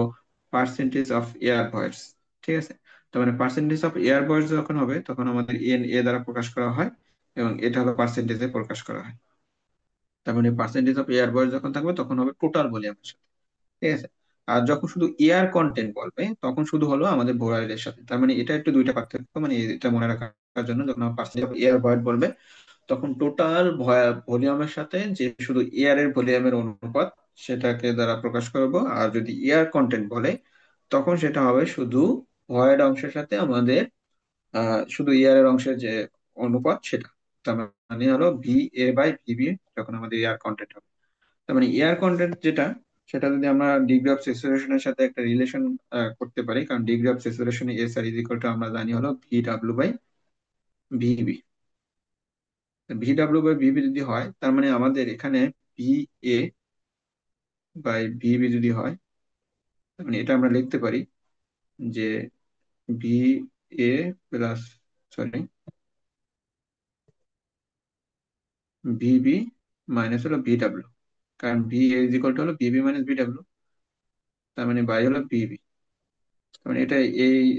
পার্সেন্টেজ অফ এয়ার ভয়েডস। ঠিক আছে, তার মানে পার্সেন্টেজ অফ এয়ার ভয়েডস যখন হবে তখন আমাদের এন এ দ্বারা প্রকাশ করা হয়, এবং এটা হলো পার্সেন্টেজে প্রকাশ করা হয়। তার মানে পার্সেন্টেজ অফ এয়ার ভয়েডস যখন থাকবে তখন হবে টোটাল ভলিউমের সাথে। ঠিক আছে, আর যখন শুধু এয়ার কন্টেন্ট বলবে তখন শুধু হলো আমাদের ভোরাইলের সাথে। তার মানে এটা একটু দুইটা পার্থক্য, মানে এটা মনে রাখার জন্য, যখন পার্সেন্টেজ অফ এয়ার ভয়েড বলবে তখন টোটাল ভলিউমের সাথে যে শুধু এয়ারের ভলিউমের অনুপাত, সেটাকে দ্বারা প্রকাশ করব। আর যদি এয়ার কন্টেন্ট বলে তখন সেটা হবে শুধু ভয়েড অংশের সাথে আমাদের শুধু এয়ারের অংশের যে অনুপাত সেটা। তার মানে হলো ভি এ বাই ভিবি যখন আমাদের এয়ার কন্টেন্ট হবে। তার মানে এয়ার কন্টেন্ট যেটা, সেটা যদি আমরা ডিগ্রি অফ স্যাচুরেশনের সাথে একটা রিলেশন করতে পারি, কারণ ডিগ্রি অফ স্যাচুরেশনে S R is equal to আমরা জানি হলো V W by VB. VW by VB যদি হয়, তার মানে আমাদের এখানে ভি এ বাই ভিবি যদি হয়, তার মানে এটা আমরা লিখতে পারি যে V A plus, sorry, VB minus হলো ভিডাব্লিউ। কারণ V A is equal to হলো ভিবি মাইনাস ভিডাব্লিউ, তার মানে বাই হলো ভিবি। তার মানে এটা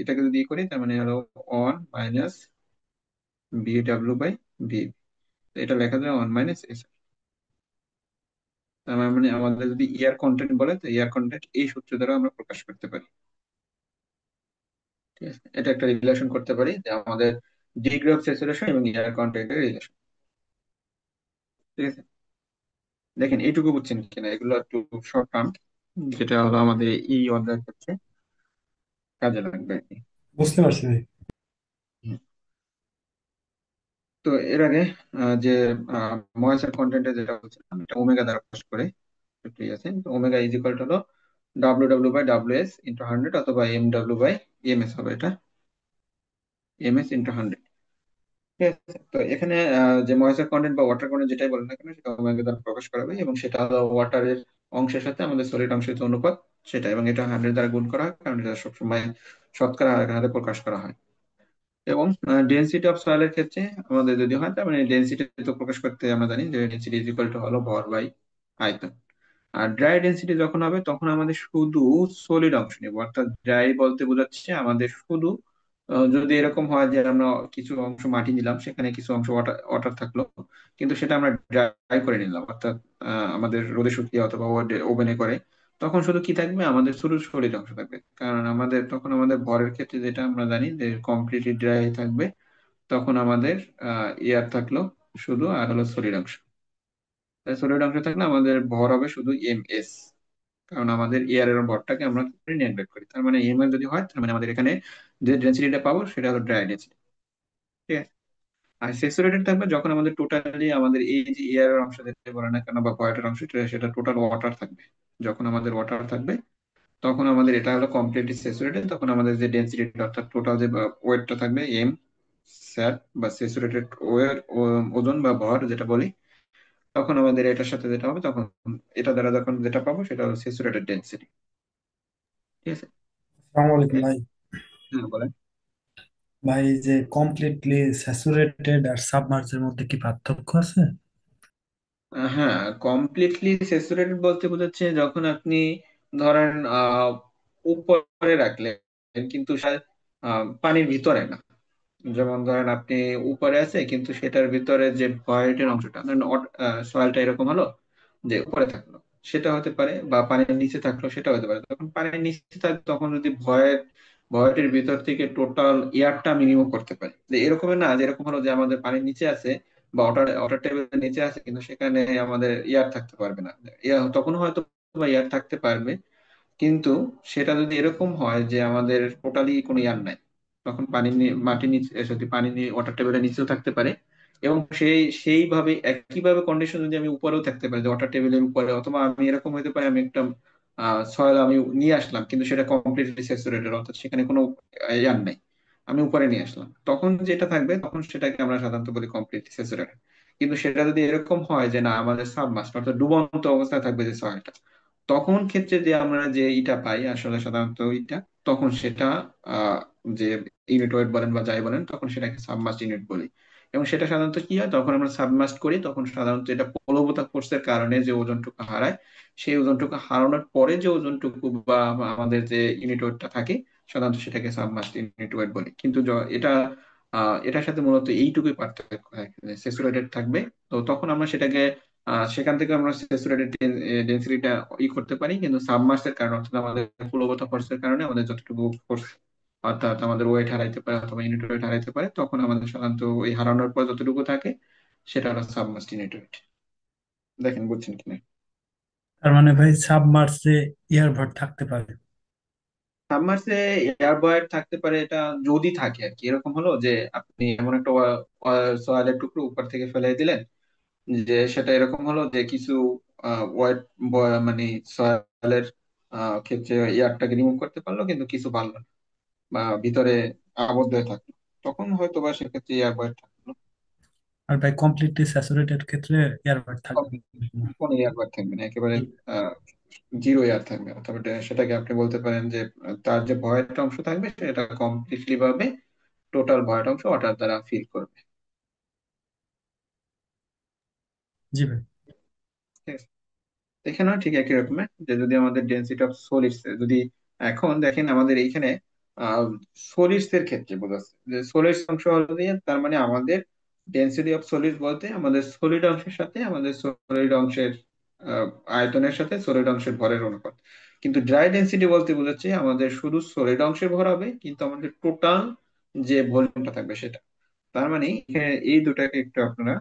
এটাকে যদি করি, তার মানে হলো 1 মাইনাস ভিডাব্লিউ বাই ভিবি। এটা লেখা যায় 1 মাইনাস এস। তার মানে আমাদের যদি এয়ার কন্টেন্ট বলে, তো এয়ার কন্টেন্ট এই সূত্র দ্বারা আমরা প্রকাশ করতে পারি। ঠিক আছে, এটা একটা রিলেশন করতে পারি যে আমাদের ডিগ্রি অফ স্যাচুরেশন এবং এয়ার কন্টেন্টের রিলেশন। ঠিক আছে, দেখেন এইটুকু বুঝছেন কিনা, এগুলো একটু শর্ট টার্ম, যেটা হলো আমাদের এই অধ্যায়ের ক্ষেত্রে কাজে লাগবে আর কি। বুঝতে পারছি ভাই। হুম। তো এর আগে যে ময়েশ্চার কন্টেন্টে যেটা বলছিলাম, এটা ওমেগা দ্বারা প্রকাশ করে। ঠিক আছে, তো ওমেগা ইজ ইকুয়াল টু হলো W W by W S into 100, অথবা M W by M S হবে, এটা এম এস ইন্টু 100। ঠিক আছে, তো এখানে যে ময়েশ্চার কন্টেন্ট বা ওয়াটার কন্টেন্ট যেটাই বলেন না কেন, সেটা ওমেগা দ্বারা প্রকাশ করা হবে, এবং সেটা হলো ওয়াটারের অংশের সাথে আমাদের সলিড অংশের যে অনুপাত সেটা, এবং এটা 100 দ্বারা গুণ করা হয়, কারণ এটা সবসময় শতকরা হারে প্রকাশ করা হয়। এবং ডেনসিটি অফ সয়েলের ক্ষেত্রে আমাদের যদি হয়, তার মানে ডেনসিটি তো প্রকাশ করতে আমরা জানি যে ডেনসিটি ইজ ইকুয়াল টু হলো ভর বাই আয়তন। আর ড্রাই ডেনসিটি যখন হবে তখন আমাদের শুধু সলিড অংশ নেব, অর্থাৎ ড্রাই বলতে বোঝাচ্ছে আমাদের শুধু যদি এরকম হয় যে আমরা কিছু অংশ মাটি নিলাম, সেখানে কিছু অংশ ওয়াটার ওয়াটার থাকলো, কিন্তু সেটা আমরা ড্রাই করে নিলাম, অর্থাৎ আমাদের রোদে শুকিয়ে অথবা ওভেনে করে, তখন শুধু কি থাকবে, আমাদের শুধু সলিড অংশ থাকবে। কারণ আমাদের তখন আমাদের ভরের ক্ষেত্রে যেটা আমরা জানি যে কমপ্লিটলি ড্রাই থাকবে, তখন আমাদের এয়ার থাকলো শুধু, আর হলো সলিড অংশ। সলিড অংশ থাকলে আমাদের ভর হবে শুধু এম এস, কারণ আমাদের এয়ার এর ভরটাকে আমরা নেগলেক্ট করি। তার মানে এম এর যদি হয় তার মানে আমাদের এখানে যে ডেন্সিটিটা পাবো সেটা হলো ড্রাই ডেন্সিটি। ঠিক আছে। আর স্যাচুরেটেড থাকবে যখন আমাদের টোটালি আমাদের এই যে এয়ার এর অংশ যেটা বলে না কেন বা ভয়ের অংশ সেটা টোটাল ওয়াটার থাকবে। যখন আমাদের ওয়াটার থাকবে তখন আমাদের এটা হলো কমপ্লিটলি স্যাচুরেটেড, তখন আমাদের যে ডেন্সিটি অর্থাৎ টোটাল যে ওয়েটটা থাকবে এম স্যাট বা স্যাচুরেটেড ওয়েট, ওজন বা ভর যেটা বলি, তখন আমাদের এটার সাথে যেটা হবে তখন এটা দ্বারা যখন যেটা পাবো সেটা হলো স্যাচুরেটেড ডেন্সিটি। ঠিক আছে। আসসালামু আলাইকুম ভাই। হ্যাঁ বলেন। ভাই, এই যে কমপ্লিটলি স্যাচুরেটেড আর সাবমার্জের মধ্যে কি পার্থক্য আছে? হ্যাঁ, কমপ্লিটলি স্যাচুরেটেড বলতে বোঝাচ্ছে যখন আপনি ধরেন উপরে রাখলেন কিন্তু পানির ভিতরে না। যেমন ধরেন আপনি উপরে আছে কিন্তু সেটার ভিতরে যে ভয়েটের অংশটা ধরেন সয়েলটা এরকম হলো যে উপরে থাকলো, সেটা হতে পারে, বা পানির নিচে থাকলো সেটা হতে পারে। তখন পানির নিচে থাকবে তখন যদি ভয়েটের ভিতর থেকে টোটাল এয়ারটা আমি রিমুভ করতে পারি, যে এরকমের না যে এরকম হলো যে আমাদের পানির নিচে আছে বা ওয়াটার ওয়াটার টেবিলের নিচে আছে কিন্তু সেখানে আমাদের এয়ার থাকতে পারবে না। তখন হয়তো বা এয়ার থাকতে পারবে, কিন্তু সেটা যদি এরকম হয় যে আমাদের টোটালি কোনো ইয়ার নাই, তখন মাটির নিচে সত্যি পানি নিয়ে ওয়াটার টেবিলের নিচেও থাকতে পারে। এবং সেইভাবে একইভাবে কন্ডিশন যদি আমি উপরেও থাকতে পারি, যে ওয়াটার টেবিলের উপরে, অথবা আমি এরকম হতে পারে আমি একটা সয়েল আমি নিয়ে আসলাম কিন্তু সেটা কমপ্লিটলি স্যাচুরেটেড অর্থাৎ সেখানে কোনো ইয়ার নাই, আমি উপরে নিয়ে আসলাম, তখন যেটা থাকবে তখন সেটাকে আমরা সাধারণত বলি কমপ্লিটলি স্যাচুরেটেড। কিন্তু সেটা যদি এরকম হয় যে না আমাদের সাবমার্সড অর্থাৎ ডুবন্ত অবস্থায় থাকবে যে সয়েলটা, তখন ক্ষেত্রে যে আমরা যে ইটা পাই আসলে সাধারণত ইটা, তখন সেটা আহ যে ইউনিট ওয়েট বলেন বা যাই বলেন তখন সেটাকে সাবমার্সড ইউনিট বলি। এবং সেটা সাধারণত কি হয় যখন আমরা সাবমার্সড করি তখন সাধারণত এটা প্লবতা ফোর্সের কারণে যে ওজনটুকু হারায়, সেই ওজনটুকু হারানোর পরে যে ওজনটুকু বা আমাদের যে ইউনিট ওয়েটটা থাকে সাধারণত সেটাকে সাবমার্সড ইউনিট ওয়েট বলি। কিন্তু এটা এটার সাথে মূলত এইটুকুই পার্থক্য থাকে, স্যাচুরেটেড থাকবে। তো তখন আমরা সেটাকে সেখান থেকে আমরা স্যাচুরেটেড ডেন্সিটিটা করতে পারি, কিন্তু সাবমার্সের কারণে অর্থাৎ আমাদের পুলবতা ফোর্সের কারণে আমাদের যতটুকু ফোর্স অর্থাৎ আমাদের ওয়েট হারাইতে পারে অথবা ইউনিট ওয়েট হারাইতে পারে, তখন আমাদের সাধারণত ওই হারানোর পর যতটুকু থাকে সেটা হলো সাবমার্সড ইউনিট ওয়েট। দেখেন বুঝছেন কিনা। তার মানে ভাই সাবমার্জে এয়ার ভর থাকতে পারে। সাবমার্সে এয়ার বয়ার থাকতে পারে, এটা যদি থাকে আর কি। এরকম হলো যে আপনি এমন একটা সয়েলের টুকরো উপর থেকে ফেলে দিলেন যে সেটা এরকম হলো যে কিছু ওয়েট মানে সয়েলের ক্ষেত্রে এয়ারটাকে রিমুভ করতে পারলো কিন্তু কিছু পারলো না বা ভিতরে আবদ্ধ হয়ে থাকলো, তখন হয়তো বা সেক্ষেত্রে এয়ার বয়ার থাকলো। আর ভাই কমপ্লিটলি স্যাচুরেটেড ক্ষেত্রে এয়ার ভর থাকবে না। কোনো এয়ার বয়ার থাকবে না, একেবারে জিরো এয়ার থাকবে। অথবা সেটাকে আপনি বলতে পারেন যে তার যে ভয়ের অংশ থাকবে সেটা কমপ্লিটলি ভাবে টোটাল ভয়ের অংশ ওটার দ্বারা ফিল করবে। জি ভাই। ঠিক আছে। এখানেও ঠিক একই রকমের যে যদি আমাদের ডেন্সিটি অফ সলিডস যদি, এখন দেখেন আমাদের এইখানে সলিডস এর ক্ষেত্রে বোঝাচ্ছে যে সলিডস অংশ হলো দিয়ে তার মানে আমাদের ডেন্সিটি অফ সলিড বলতে আমাদের সলিড অংশের সাথে আমাদের সলিড অংশের আহ, আয়তনের সাথে সলিড অংশের ভরের অনুপাত। কিন্তু ড্রাই ডেন্সিটি বলতে বোঝাচ্ছে আমাদের শুধু সলিড অংশের ভর হবে কিন্তু আমাদের টোটাল যে ভলিউমটা থাকবে সেটা। তার মানে এখানে এই দুটাকে একটু আপনারা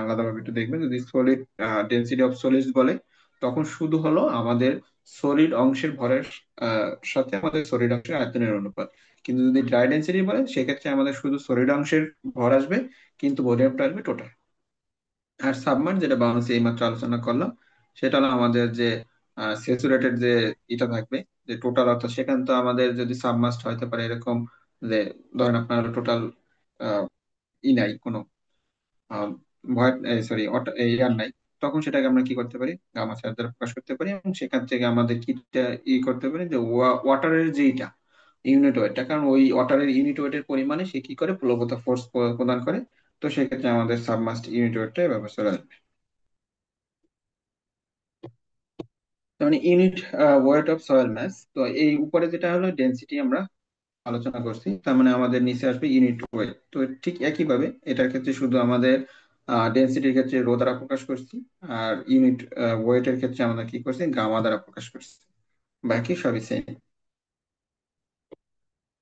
আলাদাভাবে একটু দেখবেন। যদি সলিড ডেন্সিটি অফ সলিডস বলে তখন শুধু হলো আমাদের সলিড অংশের ভরের সাথে আমাদের সলিড অংশের আয়তনের অনুপাত। কিন্তু যদি ড্রাই ডেন্সিটি বলে সেক্ষেত্রে আমাদের শুধু সলিড অংশের ভর আসবে কিন্তু ভলিউমটা আসবে টোটাল। আর সাবমার্জ যেটা বাউন্সি এইমাত্র আলোচনা করলাম সেটা হলো আমাদের যে স্যাচুরেটেড যে এটা থাকবে, যে টোটাল অর্থাৎ সেখানে তো আমাদের যদি সাবমার্জড হতে পারে এরকম যে ধরেন আপনার টোটাল ই নাই কোনো ভয়, সরি এয়ার নাই, তখন সেটাকে আমরা কি করতে পারি গামা চার্জ দ্বারা প্রকাশ করতে পারি। এবং সেখান থেকে আমাদের কিটা করতে পারি যে ওয়াটারের যে ইটা ইউনিট ওয়েটটা, কারণ ওই ওয়াটারের ইউনিট ওয়েটের পরিমাণে সে কি করে প্লবতা ফোর্স প্রদান করে। তো সেক্ষেত্রে আমাদের সাবমার্সড ইউনিট ওয়েটটা ব্যবহার চলে আসবে। তার মানে ইউনিট ওয়েট অফ সয়েল মাস। তো এই উপরে যেটা হলো ডেনসিটি আমরা আলোচনা করছি, তার মানে আমাদের নিচে আসবে ইউনিট ওয়েট। তো ঠিক একইভাবে এটার ক্ষেত্রে শুধু আমাদের ডেনসিটির ক্ষেত্রে রো দ্বারা প্রকাশ করছি, আর ইউনিট ওয়েটের ক্ষেত্রে আমরা কি করছি গামা দ্বারা প্রকাশ করছি, বাকি সবই সেম।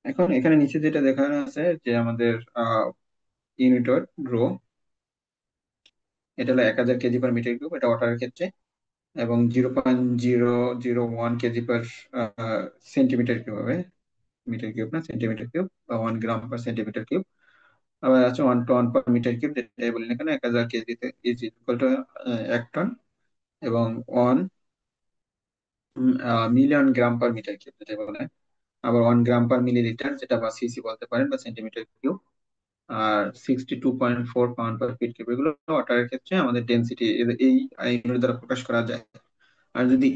এখন এখানে নিচে যেটা দেখানো আছে যে আমাদের ইউনিট ওয়েট রো, এটা হলো 1000 কেজি পার মিটার কিউব, এটা ওয়াটারের ক্ষেত্রে। এবং 0.0001 কেজি পার সেন্টিমিটার কিউব হবে, মিটার কিউব না, সেন্টিমিটার কিউব, বা 1 গ্রাম পার সেন্টিমিটার কিউব। আবার আছে 1 টন পার মিটার কিউব, যেটাই বলি না কেন, 1000 কেজিতে ইজ ইকুয়াল টু 1 টন। এবং 1 মিলিয়ন গ্রাম পার মিটার কিউব যেটা বলে। আবার 1 গ্রাম পার মিলিলিটার, যেটা বা সিসি বলতে পারেন, বা সেন্টিমিটার কিউব। আর 62.4 পাউন্ড পার ফিট কিউব, এগুলো ওয়াটারের ক্ষেত্রে আমাদের ডেন্সিটি এই ইউনিট দ্বারা প্রকাশ করা যায়। আর যদি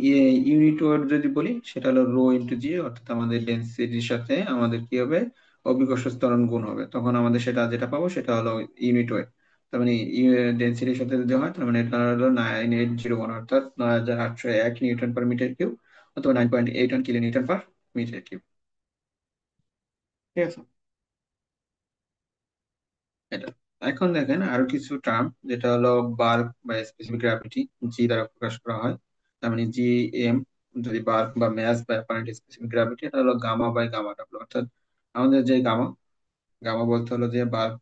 ইউনিট ওয়েট যদি বলি, সেটা হলো রো ইন্টু জি, অর্থাৎ আমাদের ডেন্সিটির সাথে আমাদের কি হবে, অভিকর্ষ ত্বরণ গুণ হবে, তখন আমাদের সেটা যেটা পাবো সেটা হলো ইউনিট ওয়েট। তার মানে ডেন্সিটির সাথে যদি হয়, তার মানে এটা হলো 9801, অর্থাৎ 9801 নিউটন পার মিটার কিউব, অথবা 9.81 kilo newton per meter cube. ঠিক আছে, এটা। এখন দেখেন আরো কিছু টার্ম, যেটা হলো বাল্ক বা স্পেসিফিক গ্র্যাভিটি, জি দ্বারা প্রকাশ করা হয়। তার মানে জি এম, যদি বাল্ক বা ম্যাস বা অ্যাপারেন্ট স্পেসিফিক গ্র্যাভিটি, এটা হলো গামা বাই গামা ডাব্লিউ, অর্থাৎ আমাদের যে গামা, গামা বলতে হলো যে বাল্ক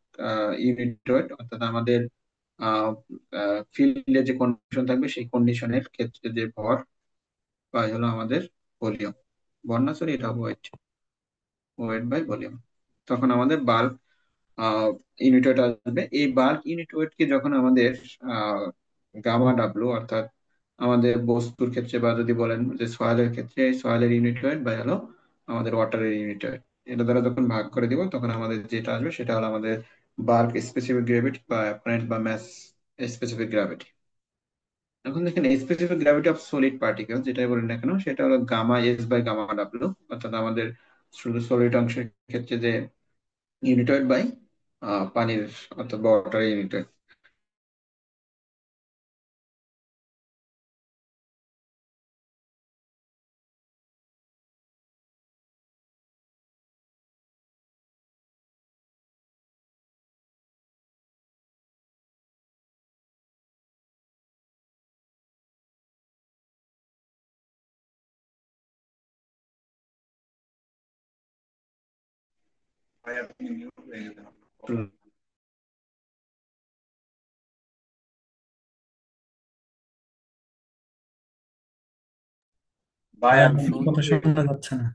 ইউনিট ওয়েট, অর্থাৎ আমাদের ফিল্ডে যে কন্ডিশন থাকবে সেই কন্ডিশনের ক্ষেত্রে যে ভর, বা হলো আমাদের ভলিউম, ভর না সরি, এটা ওয়েট, ওয়েট বাই ভলিউম। তখন আমাদের বাল্ক ইউনিট ওয়েট আসবে। এই বাল্ক ইউনিট ওয়েট কে যখন আমাদের গামা ডাব্লু, অর্থাৎ আমাদের বস্তুর ক্ষেত্রে, বা যদি বলেন যে সয়েলের ক্ষেত্রে, সয়েলের ইউনিট ওয়েট বা হলো আমাদের ওয়াটারের ইউনিট ওয়েট, এটা দ্বারা যখন ভাগ করে দিব, তখন আমাদের যেটা আসবে সেটা হলো আমাদের বাল্ক স্পেসিফিক গ্র্যাভিটি বা অ্যাপারেন্ট বা ম্যাস স্পেসিফিক গ্র্যাভিটি। এখন দেখেন specific gravity of solid particle, যেটাই বলি না কেন, সেটা হলো gamma S by gamma W, অর্থাৎ আমাদের শুধু সলিড অংশের ক্ষেত্রে যে ইউনিট ওয়েট বাই পানির অর্থাৎ ওয়াটার ইউনিট ওয়েট। ভাই ভাই আমি আপনার কথা শুনতে শোনা যাচ্ছে না।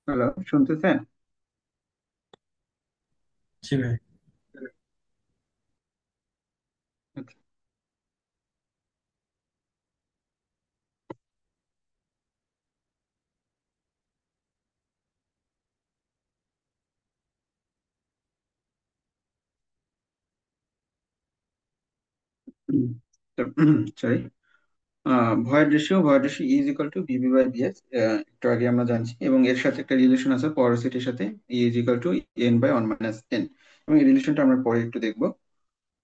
হ্যালো, শুনতেছেন? জি ভাই। আচ্ছা। Sorry, void ratio is equal to Bibi by BS, একটু আগে আমরা জানছি, এবং এর সাথে একটা রিলেশন আছে পরোসিটির সাথে, is equal to N by 1 - N, এবং এই রিলেশনটা আমরা পরে একটু দেখবো।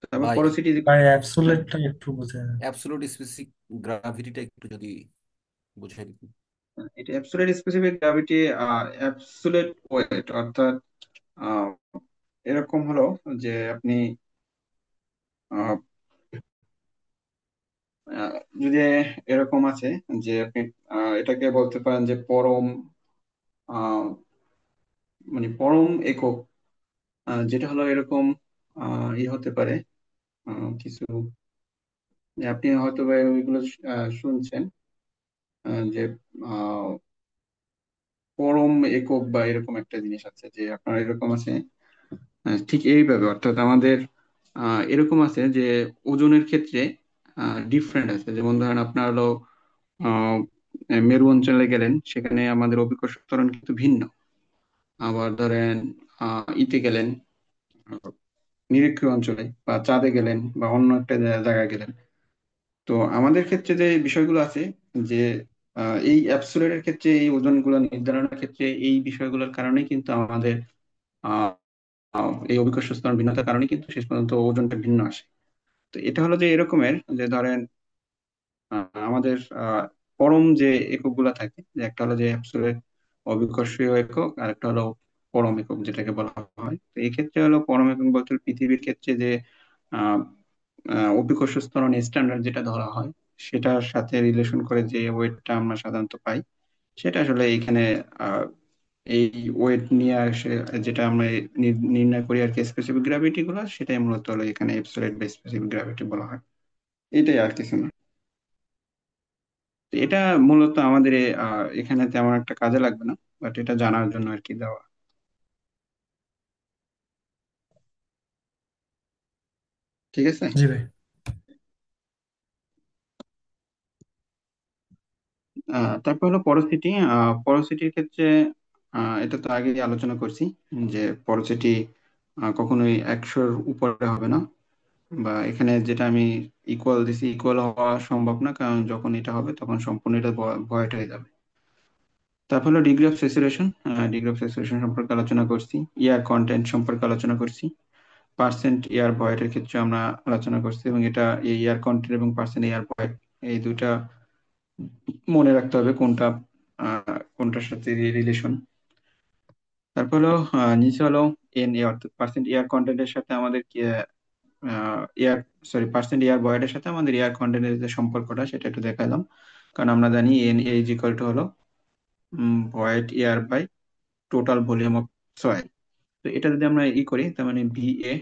তারপর ভাই পরোসিটি ইজ ভাই ইকুয়াল, হ্যাঁ, অ্যাবসোলিউটটা একটু বোঝা যায়। অ্যাবসোলুট স্পেসিফিক গ্রাভিটিটা একটু যদি বুঝাই দিতেন। এটা absolute specific gravity, absolute weight, অর্থাৎ আহ, এরকম হলো যে আপনি আহ, আহ, যদি এরকম আছে যে আপনি এটাকে বলতে পারেন যে পরম, আহ, মানে পরম একক, যেটা হলো এরকম হতে পারে কিছু, যে আপনি হয়তো বা ওইগুলো শুনছেন, যে আহ, পরম একক বা এরকম একটা জিনিস আছে, যে আপনার এরকম আছে ঠিক এইভাবে অর্থাৎ আমাদের এরকম আছে যে ওজনের ক্ষেত্রে ডিফারেন্ট আছে। যেমন ধরেন আপনার হলো আহ, মেরু অঞ্চলে গেলেন, সেখানে আমাদের অভিকর্ষ ত্বরণ কিন্তু ভিন্ন। আবার ধরেন ইতে গেলেন, আহ, নিরক্ষীয় অঞ্চলে বা চাঁদে গেলেন বা অন্য একটা জায়গায় গেলেন। তো আমাদের ক্ষেত্রে যে বিষয়গুলো আছে, যে এই অ্যাবসোলিউটের ক্ষেত্রে এই ওজনগুলো নির্ধারণের ক্ষেত্রে এই বিষয়গুলোর কারণে কিন্তু আমাদের আহ এই অভিকর্ষ স্তর ভিন্নতার কারণে কিন্তু শেষ পর্যন্ত ওজনটা ভিন্ন আসে। তো এটা হলো যে এরকমের, যে ধরেন আমাদের পরম যে এককগুলা থাকে, যে একটা হলো যে অ্যাবসোলিউট অভিকর্ষীয় একক, আর একটা হলো পরম একক যেটাকে বলা হয়। তো এই ক্ষেত্রে হলো পরম একক বলতে পৃথিবীর ক্ষেত্রে যে আহ অভিকর্ষ ত্বরণ স্ট্যান্ডার্ড যেটা ধরা হয়, সেটার সাথে রিলেশন করে যে ওয়েটটা আমরা সাধারণত পাই, সেটা আসলে এখানে আহ, এই ওয়েট নিয়ে আসে, যেটা আমরা নির্ণয় করি আর কি স্পেসিফিক গ্র্যাভিটি গুলো, সেটাই মূলত হলো এখানে অ্যাবসোলিউট বা স্পেসিফিক গ্র্যাভিটি বলা হয়। এটাই আর কিছু না। তো এটা মূলত আমাদের এখানে তেমন একটা কাজে লাগবে না, বাট এটা জানার জন্য আর কি দেওয়া। ঠিক আছে। জি ভাই। তারপর হলো পরোসিটি। পরোসিটির ক্ষেত্রে এটা তো আগে আলোচনা করছি, যে পরোসিটি কখনোই 100-র উপরে হবে না, বা এখানে যেটা আমি ইকুয়াল দিছি, ইকুয়াল হওয়া সম্ভব না, কারণ যখন এটা হবে তখন সম্পূর্ণ এটা ভয়েড হয়ে যাবে। তারপর হলো degree of saturation. Degree of saturation সম্পর্কে আলোচনা করছি, এয়ার কন্টেন্ট সম্পর্কে আলোচনা করছি, পার্সেন্ট এয়ার ভয়েড ক্ষেত্রে আমরা আলোচনা করছি, এবং এটা এই এয়ার কন্টেন্ট এবং পার্সেন্ট এয়ার ভয়েড, এই দুইটা মনে রাখতে হবে কোনটা কোনটার সাথে রিলেশন। তারপর হলো নিচে হলো এন এ, অর্থাৎ পার্সেন্ট এয়ার কন্টেন্টের সাথে আমাদের এয়ার পার্সেন্ট এয়ার ভয়েডের সাথে আমাদের এয়ার কন্টেন্টের যে সম্পর্কটা, সেটা একটু দেখালাম। কারণ আমরা জানি N A is equal to হলো void air by total volume of soil. তো এটা যদি আমরা করি, তার মানে ভি এ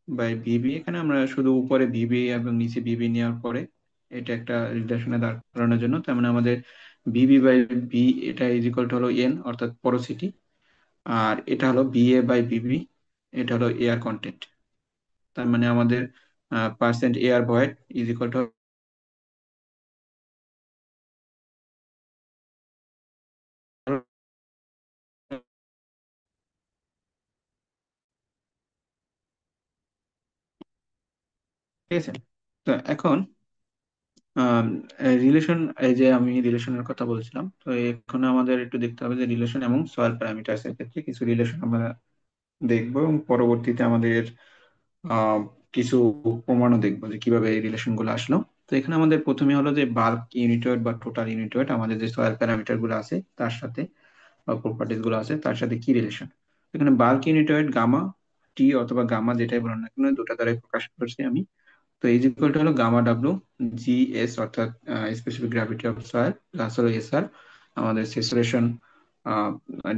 বাই বিবি, এখানে আমরা শুধু উপরে বিবি এবং নিচে বিবি নেওয়ার পরে এটা একটা রিলেশনে দাঁড় করানোর জন্য, তার মানে আমাদের বিবি বাই বি, এটা ইজ ইকুয়াল টু হলো এন অর্থাৎ পোরোসিটি, আর এটা হলো বিএ বাই বিবি, এটা হলো এয়ার কন্টেন্ট। তার মানে আমাদের percent air void is equal two, ঠিক আছে। তো এখন রিলেশন, এই যে আমি রিলেশনের কথা বলছিলাম, তো এখন আমাদের একটু দেখতে হবে যে রিলেশন এবং সয়েল প্যারামিটার্স এর ক্ষেত্রে কিছু রিলেশন আমরা দেখবো, এবং পরবর্তীতে আমাদের আহ কিছু প্রমাণও দেখবো যে কিভাবে এই রিলেশন গুলো আসলো। তো এখানে আমাদের প্রথমে হলো যে বাল্ক ইউনিট ওয়েট বা টোটাল ইউনিট ওয়েট আমাদের যে সয়েল প্যারামিটার গুলো আছে তার সাথে, বা প্রপার্টিস গুলো আছে তার সাথে কি রিলেশন। এখানে bulk unit weight gamma T অথবা গামা যেটাই বলেন না কেন, দুটা দ্বারাই প্রকাশ করছি আমি। তো ইজ ইকুয়াল টু হলো গামা ডাব্লু জি এস, অর্থাৎ specific gravity of soil, plus হলো এস আর আমাদের saturation,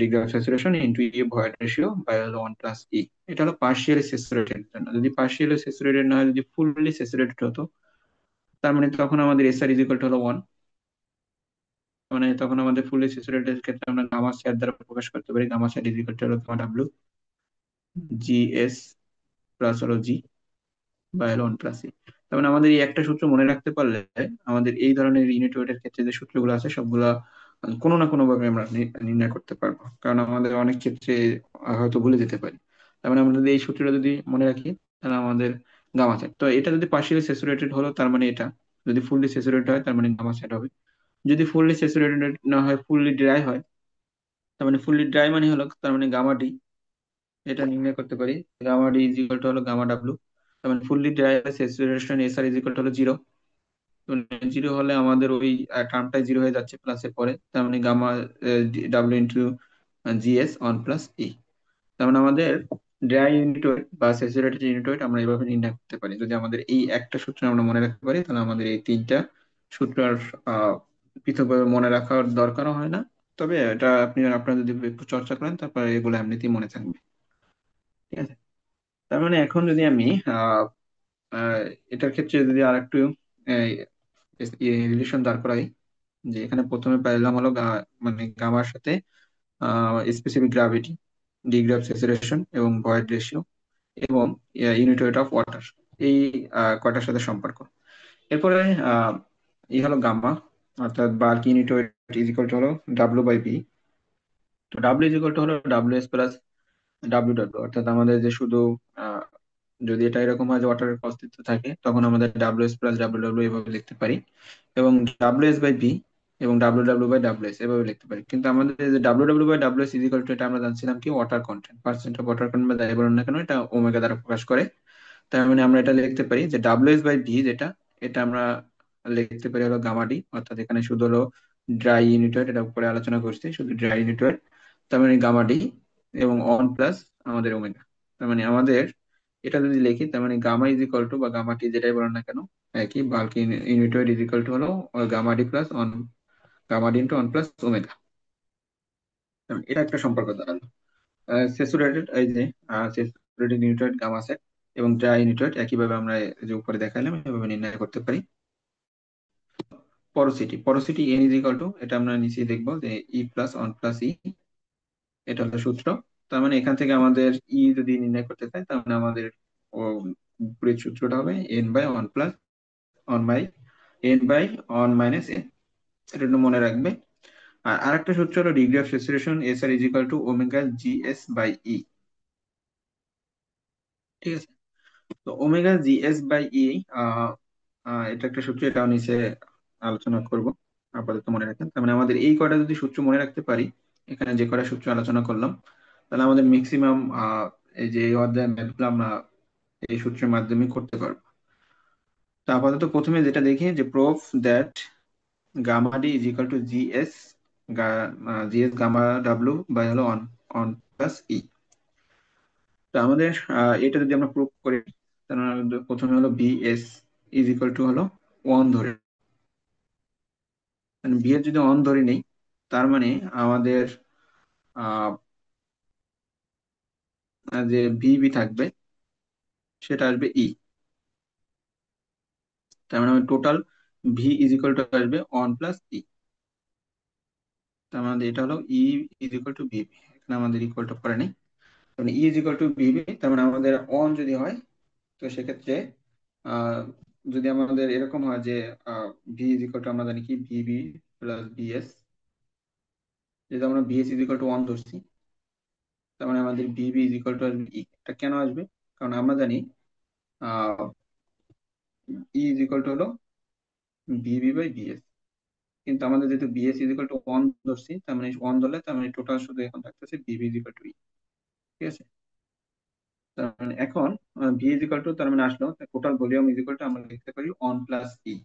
degree of saturation into E void ratio by হলো 1 + ই। এটা হলো পার্শিয়ালি স্যাচুরেটেড জন্য। যদি পার্শিয়ালি স্যাচুরেটেড না হয়, যদি ফুললি স্যাচুরেটেড হতো, তার মানে তখন আমাদের S R is equal to হলো 1। মানে তখন আমাদের ফুললি স্যাচুরেটেড ক্ষেত্রে আমরা গামা স্যার দ্বারা প্রকাশ করতে পারি, gamma sat is equal to হলো gamma W G S plus হলো জি বাই হলো 1 + ই। তার মানে আমাদের এই একটা সূত্র মনে রাখতে পারলে আমাদের এই ধরনের ইউনিট ওয়েটের ক্ষেত্রে যে সূত্রগুলো আছে সবগুলা কোনো না কোনো ভাবে আমরা নির্ণয় করতে পারবো, কারণ আমাদের অনেক ক্ষেত্রে হয়তো ভুলে যেতে পারি। তার মানে আমরা যদি এই সূত্রটা যদি মনে রাখি, তাহলে আমাদের গামা স্যাট, তো এটা যদি পার্শিয়ালি স্যাচুরেটেড হলো তার মানে এটা, যদি ফুললি স্যাচুরেটেড হয় তার মানে গামা স্যাট হবে। যদি ফুললি স্যাচুরেটেড না হয়, ফুললি ড্রাই হয়, তার মানে ফুললি ড্রাই মানে হলো তার মানে গামা ডি, এটা নির্ণয় করতে পারি। Gamma D is equal to হলো গামা ডাব্লু। তার মানে fully dry saturation S R is equal to হলো 0। তো জিরো হলে আমাদের ওই টার্মটাই জিরো হয়ে যাচ্ছে প্লাসের পরে, তার মানে গামা ডাব্লিউ ইন্টু জিএস 1 + ই। তার মানে আমাদের ড্রাই ইউনিট ওয়েট বা স্যাচুরেটেড ইউনিট ওয়েট আমরা এইভাবে নির্ণয় করতে পারি। যদি আমাদের এই একটা সূত্র আমরা মনে রাখতে পারি, তাহলে আমাদের এই তিনটা সূত্র আর আহ, পৃথকভাবে মনে রাখার দরকারও হয় না। তবে এটা আপনি আপনারা যদি একটু চর্চা করেন, তারপরে এগুলো এমনিতেই মনে থাকবে। ঠিক আছে। তার মানে এখন যদি আমি আহ আহ, এটার ক্ষেত্রে যদি আর একটু রিলেশন দাঁড় করাই, যে এখানে প্রথমে পেলাম হলো মানে গামার সাথে specific gravity. Degree of saturation এবং ভয়েড রেশিও এবং ইউনিট ওয়েট অফ ওয়াটার, এই কয়টার সাথে সম্পর্ক। এরপরে হলো গাম্মা, অর্থাৎ bulk unit weight is equal to হলো ডাব্লিউ বাই বি। তো ডাব্লিউ ইজ ইকুয়াল টু হলো W S plus W W, অর্থাৎ আমাদের যে শুধু আহ, যদি এটা এরকম হয় যে ওয়াটারের অস্তিত্ব থাকে, তখন আমাদের W S plus W W এভাবে লিখতে পারি, এবং ডাব্লিউ এস বাই বি এবং W W by W S এভাবে লিখতে পারি। কিন্তু আমাদের যে W W by W S equal to, এটা আমরা জানছিলাম কি water content, percent of water content বা যাই বলুন না কেন, এটা ওমেগা দ্বারা প্রকাশ করে। তার মানে আমরা এটা লিখতে পারি যে ডাব্লিউ এস বাই বি যেটা, এটা আমরা লিখতে পারি হলো গামা ডি, অর্থাৎ এখানে শুধু হলো ড্রাই ইউনিট ওয়েট, এটা উপরে আলোচনা করছি, শুধু ড্রাই ইউনিট ওয়েট, তার মানে গামা ডি এবং অন প্লাস আমাদের ওমেগা। তার মানে আমাদের এটা যদি লিখি, তার মানে গামা ইজ ইকুয়াল টু বা গামা টি যেটাই বলেন না কেন, একই bulk unit weight is equal to হলো gamma D plus one, gamma D into one plus omega. এটা একটা সম্পর্ক দাঁড়ালো। স্যাচুরেটেড, এই যে saturated unit weight gamma sat এবং ড্রাই ইউনিট ওয়েট একইভাবে আমরা এই যে উপরে দেখালাম এভাবে নির্ণয় করতে পারি। পরোসিটি, পরোসিটি এন ইজ ইকুয়াল টু, এটা আমরা নিচে দেখবো যে ই প্লাস অন প্লাস ই, এটা হলো সূত্র। তার মানে এখান থেকে আমাদের ই যদি নির্ণয় করতে চাই, তার মানে আমাদের ও উপরের সূত্রটা হবে N by one plus one by N by one minus N, এটা একটু মনে রাখবে। আর আরেকটা সূত্র হলো degree of saturation S R is equal to omega G S by E. ঠিক আছে, তো omega G S by E, এটা একটা সূত্র, এটাও নিচে আলোচনা করব, আপাতত মনে রাখেন। তার মানে আমাদের এই কয়টা যদি সূত্র মনে রাখতে পারি, এখানে যে কয়টা সূত্র আলোচনা করলাম, তাহলে আমাদের ম্যাক্সিমাম এই যে এই অধ্যায়ের ম্যাথগুলো আমরা এই সূত্রের মাধ্যমে করতে পারবো। তো আপাতত প্রথমে যেটা দেখি যে proof that gamma D is equal to G S, gamma W by হলো অন অন প্লাস ই। তো আমাদের এটা যদি আমরা প্রুফ করি, তাহলে আমাদের প্রথমে হলো V S is equal to হলো ওয়ান ধরে, মানে বি এর যদি অন ধরে নেই, তার মানে আমাদের আহ যে ভিবি থাকবে সেটা আসবে ই। তার মানে total V is equal two আসবে অন প্লাস ই। তার মানে এটা হলো ই ইজ ইকুয়াল টু ভিবি, এখানে আমাদের ইকুয়াল টু করে নেই, মানে E is equal to VB. তার মানে আমাদের অন যদি হয়, তো সেক্ষেত্রে আহ যদি আমাদের এরকম হয় যে ভি ইজ ইকুয়াল টু আমরা জানি কি ভিবি প্লাস বিএস, যদি আমরা BS is equal to one ধরছি, তার মানে আমাদের ভিবি ইজ ইকুয়াল টু আসবে ই। এটা কেন আসবে? কারণ আমরা জানি ই ইজ ইকুয়াল টু হলো ভিবি বাই বিএস, কিন্তু আমাদের যেহেতু BS is equal to one ধরছি, তার মানে ওয়ান ধরলে তার মানে টোটাল শুধু এখন থাকতেছে ভিবি ইজ ইকুয়াল টু ই। ঠিক আছে, তার মানে এখন ভি ইজ ইকুয়াল টু, তার মানে আসলো total volume is equal to আমরা লিখতে পারি অন প্লাস ই।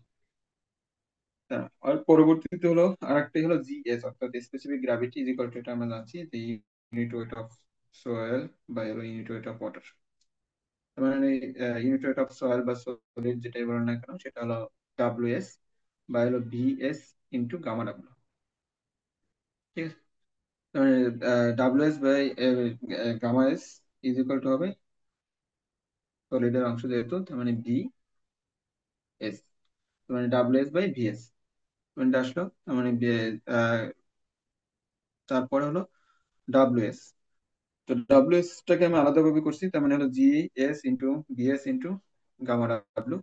আর পরবর্তীতে হলো আরেকটাই হলো জিএস, অর্থাৎ specific gravity is equal two, এটা আমরা জানছি যে unit weight of Soyel by হলো ইউনিট ওয়েট অফ ওয়াটার। তার মানে ইউনিট ওয়েট অফ সয়েল বা সলিড যেটাই বলেন না কেন, সেটা হলো ডাব্লিউ এস বা হলো বিএস ইন্টু গামা ডাব্লিউ। ঠিক আছে, তার মানে W S by gamma S is equal to হবে সলিডের অংশ যেহেতু, তার মানে বি এস, তার মানে ডাব্লিউ এস বাই ভিএস, মানে আসলো তার মানে তারপরে হলো ডাব্লিউ এস। তো ডাব্লিউ এস টাকে আমি আলাদাভাবে করছি, তার মানে হলো G S into VS into gamma W.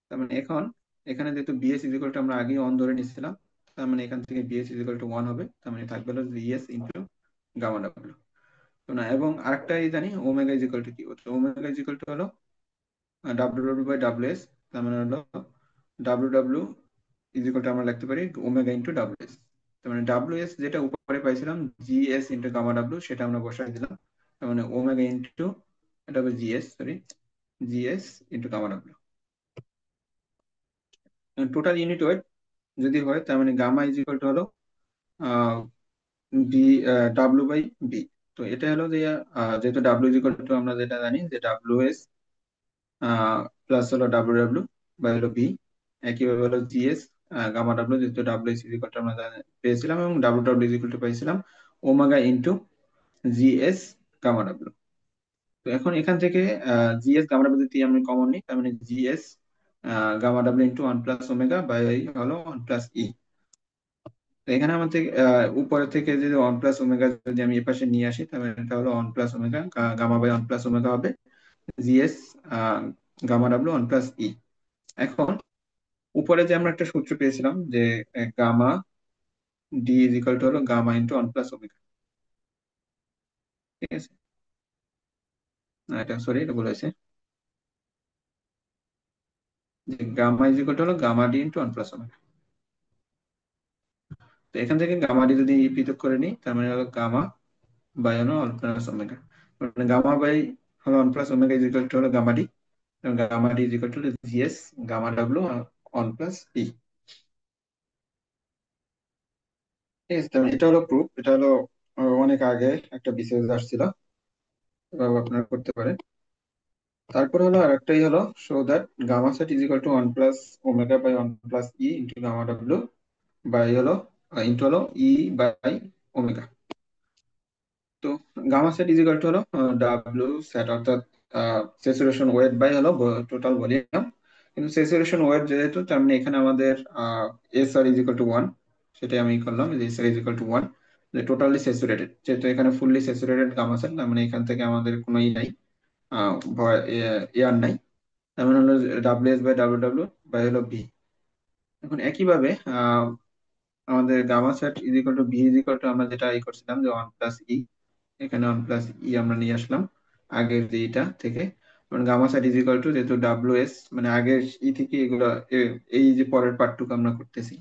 তার মানে এখন এখানে যেহেতু বিএস ইজ ইকুয়াল টু আমরা আগে অন ধরে নিচ্ছিলাম, তার মানে এখান থেকে BS is equal to one হবে, তার মানে থাকবে হলো জিএস ইন্টু গামা ডাব্লিউ। তো না, এবং আরেকটা জানি ওমেগা ইজ ইকুয়াল টু কি, ওমেগা ইজ ইকুয়াল টু হলো W W by W S. তার মানে হলো W W is equal to আমরা লিখতে পারি ওমেগা ইন্টু ডাব্লিউ এস। তার মানে ডাব্লিউ এস যেটা উপরে পাইছিলাম G S into gamma W, সেটা আমরা বসাই দিলাম, তার মানে ওমেগা ইন্টু, এটা হবে GS, sorry, GS into gamma W. Total unit weight যদি হয়, তার মানে গামা ইজ ইকুয়াল টু হলো বি ডাব্লিউ বাই বি। তো এটা হলো যে যেহেতু ডাব্লিউ ইজ ইকুয়াল টু আমরা যেটা জানি যে ডাব্লিউ এস প্লাস হলো ডাব্লিউ ডাব্লিউ বাই হলো বি, একইভাবে হলো জিএস গামা ডাব্লিউ, যেহেতু W S is equal to আমরা পেয়েছিলাম, এবং W W is equal to পাইছিলাম omega into GS gamma W. তো এখন এখান থেকে জিএস গামা ডাব্লিউ যদি আমি কমন নিই, তার মানে GS gamma W into one plus omega by হলো ওয়ান প্লাস ই। তো এখানে আমাদের উপরে থেকে যদি ওয়ান প্লাস ওমেগা যদি আমি এ পাশে নিয়ে আসি, তাহলে এটা হলো one plus omega gamma by one plus omega হবে GS gamma W one plus E. এখন উপরে যে আমরা একটা সূত্র পেয়েছিলাম যে gamma D is equal to হলো gamma into one plus omega, ঠিক আছে? এটা সরি, এটা ভুল হয়েছে, যে গামা ইজ ইকাল টু হলো gamma D into one plus omega. তো এখান থেকে গামা ডি যদি পৃথক করে নিই, তার মানে হলো গামা বাই হলো ওয়ান প্লাস ওমেগা, মানে গামা বাই হলো one plus omega is equal to হলো gamma D, gamma D is equal to GS gamma W one plus E. ঠিক আছে, তাহলে এটা হলো প্রুফ। এটা হলো অনেক আগে একটা বিসিএস আসছিল, এভাবে আপনারা করতে পারেন। তারপরে হলো আরেকটাই হলো show that gamma sat is equal to one plus omega by one plus E into gamma W by হলো ইন্টু হলো ই বাই ওমেগা। তো gamma sat is equal to হলো ডাব্লিউ সেট, অর্থাৎ স্যাচুরেশন ওয়েট বাই হলো total volume. কিন্তু saturation weight যেহেতু, তার মানে এখানে আমাদের S R is equal to one, সেটাই আমি করলাম, S R is equal to one, যে টোটালি স্যাচুরেটেড, যেহেতু এখানে ফুললি স্যাচুরেটেড গামা সেট, তার মানে এখান থেকে আমাদের কোনো ই নাই, এয়ার নাই, তার মানে হলো W S by W W by হলো ভি। এখন একইভাবে আমাদের gamma sat is equal to V is equal to আমরা যেটা ই করছিলাম যে ওয়ান প্লাস ই, এখানে ওয়ান প্লাস ই আমরা নিয়ে আসলাম আগের যে ইটা থেকে। Gamma sat is equal to, যেহেতু ডাব্লিউ এস মানে আগের ই থেকে এগুলো এই যে পরের পার্টটুকু আমরা করতেছি।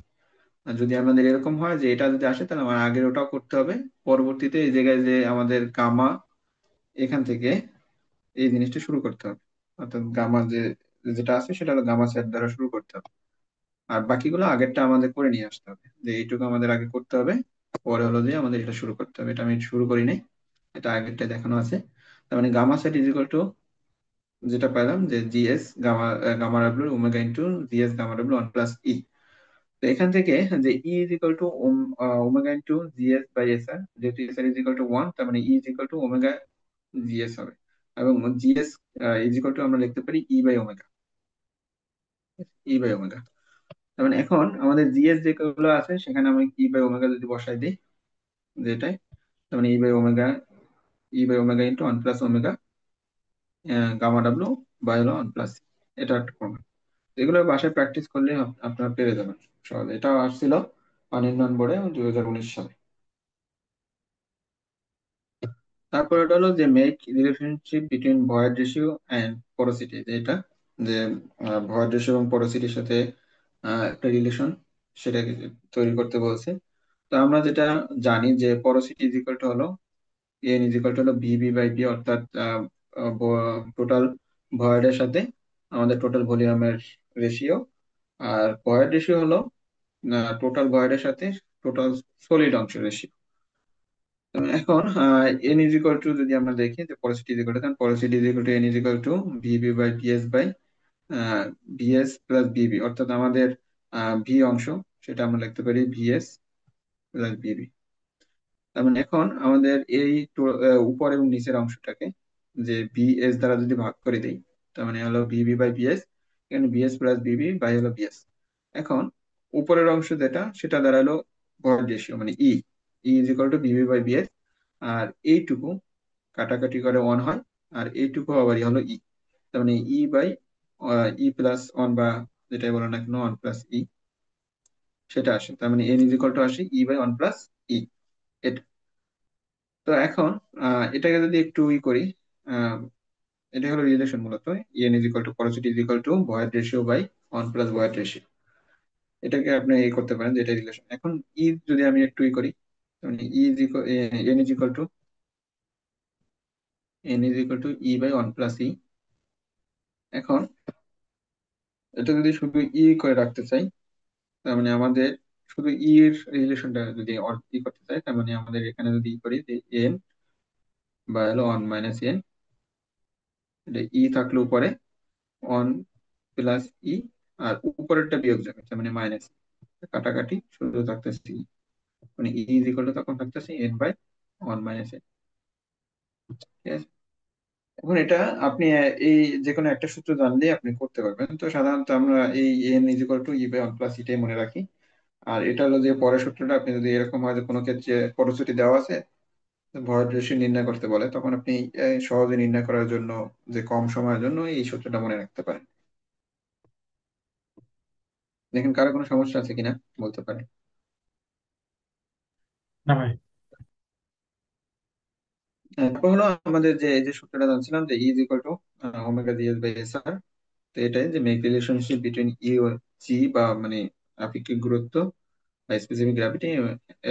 আর যদি আমাদের এরকম হয় যে এটা যদি আসে, তাহলে আমার আগের ওটাও করতে হবে, পরবর্তীতে এই জায়গায় যে আমাদের গামা এখান থেকে এই জিনিসটা শুরু করতে হবে, অর্থাৎ গামা যে যেটা আছে সেটা হলো গামা সেট দ্বারা শুরু করতে হবে। আর বাকিগুলো আগেরটা আমাদের করে নিয়ে আসতে হবে, যে এইটুকু আমাদের আগে করতে হবে, পরে হলো যে আমাদের এটা শুরু করতে হবে। এটা আমি শুরু করি নাই, এটা আগেরটা দেখানো আছে। তার মানে gamma sat is equal to যেটা পেলাম যে GS gamma gamma W omega into GS gamma W one plus E. তো এখান থেকে যে E is equal to omega into GS by S R, যেহেতু S R is equal to one, তার মানে E is equal to omega GS হবে, এবং GS is equal to আমরা লিখতে পারি E by omega, E by omega. তার মানে এখন আমাদের জিএস যেগুলো আছে সেখানে আমি ই বাই ওমেগা যদি বসাই দিই, যেটাই, তার মানে E by omega into one plus omega gamma W by হলো ওয়ান প্লাস, এটা একটা ফর্মুলা। এগুলো বাসায় প্র্যাকটিস করলে আপনারা পেরে যাবেন সহজে। এটাও আসছিল অনির্বাণ বোর্ডে 2019 সালে। তারপর এটা হলো যে make relationship between void ratio and porosity, যেটা যে ভয়েড রেশিও এবং পোরোসিটির সাথে একটা রিলেশন সেটাকে তৈরি করতে বলছে। তো আমরা যেটা জানি যে পোরোসিটি ইজ ইকুয়াল টু হলো এন ইজ ইকুয়াল টু হলো ভিবি বাই বি, অর্থাৎ টোটাল ভয়েডের সাথে আমাদের টোটাল ভলিউমের রেশিও, আর ভয়েড রেশিও হলো টোটাল ভয়েডের সাথে টোটাল সলিড অংশের রেশিও। এখন এন ইজ ইকুয়াল টু যদি আমরা দেখি যে পোরোসিটি ইজ ইকুয়াল টু, তখন porosity is equal to N is equal to VB by VS by VS plus VV, অর্থাৎ আমাদের ভি অংশ সেটা আমরা লিখতে পারি ভিএস প্লাস বিবি। তার মানে এখন আমাদের এই উপর এবং নিচের অংশটাকে যে ভিএস দ্বারা যদি ভাগ করে দিই, তার মানে হলো ভিবি বাই ভিএস, এখানে ভিএস প্লাস বিবি বাই হলো ভিএস। এখন উপরের অংশ যেটা সেটা দাঁড়ালো ভয়েড রেশিও, মানে E, E is equal to VB by VS, আর এইটুকু কাটাকাটি করে ওয়ান হয়, আর এইটুকু আবার হলো ই, তার মানে E by E plus one, বা যেটাই বলো না কেন ওয়ান প্লাস ই, সেটা আসে। তার মানে এন ইজ ইকুয়াল টু আসে ই বাই ওয়ান প্লাস ই। তো এখন এটাকে যদি একটু করি, আহ, এটা হলো রিলেশন মূলত, N is equal to porosity is equal to void ratio by one plus void ratio. এটাকে আপনি করতে পারেন যে এটা রিলেশন। এখন ই যদি আমি একটু করি, মানে E is equal, N is equal to E by one plus E. এখন এটা যদি শুধু করে রাখতে চাই, তার মানে আমাদের শুধু এর রিলেশনটা যদি করতে চাই, তার মানে আমাদের এখানে যদি করি যে এন বা হলো ওয়ান মাইনাস এন, এটা থাকলে উপরে ওয়ান প্লাস ই, আর উপরেরটা বিয়োগ যাবে, তার মানে মাইনাস, কাটাকাটি শুধু থাকতেছে ই, মানে ই ইজ ইকুয়াল টু তখন থাকতেছে N by one minus N. ঠিক আছে, এখন এটা আপনি এই যে কোনো একটা সূত্র জানলে আপনি করতে পারবেন। তো সাধারণত আমরা এই N is equal to E by one plus ইটাই মনে রাখি। আর এটা হলো যে পরের সূত্রটা, আপনি যদি এরকম হয় যে কোনো ক্ষেত্রে পরিস্থিতি দেওয়া আছে ভয়েড রেশিও নির্ণয় করতে বলে, তখন আপনি সহজে নির্ণয় করার জন্য যে কম সময়ের জন্য এই সূত্রটা মনে রাখতে পারেন। দেখেন কারো কোনো সমস্যা আছে কিনা বলতে পারেন। না ভাই। তারপর হলো আমাদের যে এই যে সূত্রটা জানছিলাম যে is equal to omega GS by S R. তো এটাই যে মেক রিলেশনশিপ বিটুইন ই ও জি, বা মানে আপেক্ষিক গুরুত্ব বা স্পেসিফিক গ্র্যাভিটি,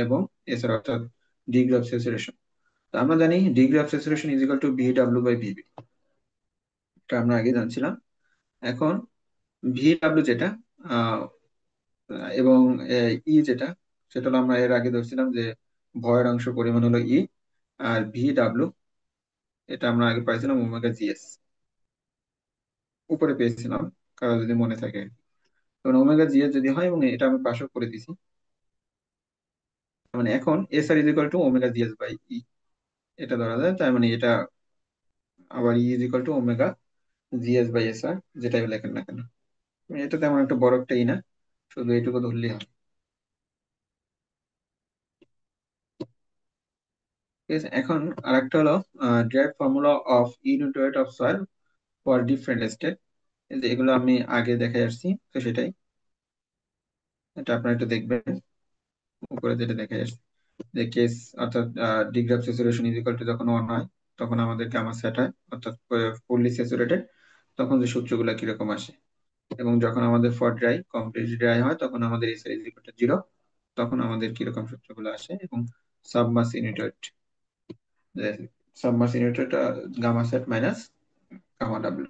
এবং এস আর অর্থাৎ ডিগ্রি অফ স্যাচুরেশন। তো আমরা জানি degree of saturation is equal to V W by VB, এটা আমরা আগে জানছিলাম। এখন ভি ডাব্লিউ যেটা আহ, এবং ই যেটা, সেটা হলো আমরা এর আগে ধরছিলাম যে ভয়ের অংশ পরিমাণ হলো ই, আর ভি ডাব্লিউ এটা আমরা আগে পাইছিলাম ওমেগা জিএস, উপরে পেয়েছিলাম, কারো যদি মনে থাকে। কারণ ওমেগা জিএস যদি হয়, এবং এটা আমি পাশও করে দিছি, মানে এখন S R is equal to omega GS by E, এটা ধরা যায়। তার মানে এটা আবার E is equal to omega GS by S R, যেটাই লেখেন না কেন। মানে এটা তেমন একটা বড় একটা ই না, শুধু এইটুকু ধরলেই হয়। ঠিক আছে, এখন আরেকটা হলো derived formula of unit weight of soil for different state. যে এগুলো আমি আগে দেখে আসছি, তো সেটাই এটা আপনারা একটু দেখবেন। উপরে যেটা দেখে আসছি যে কেস অর্থাৎ degree of saturation is equal two যখন 1 হয়, তখন আমাদের গামা সেট হয়, অর্থাৎ ফুললি স্যাচুরেটেড, তখন যে সূত্রগুলো কিরকম আসে। এবং যখন আমাদের ফর ড্রাই, কমপ্লিট ড্রাই হয়, তখন আমাদের এস ইজ ইকুয়াল টু 0, তখন আমাদের কিরকম সূত্রগুলো আসে। এবং সাবমাস ইউনিটেড, যে submerged unit weight gamma sat minus gamma W.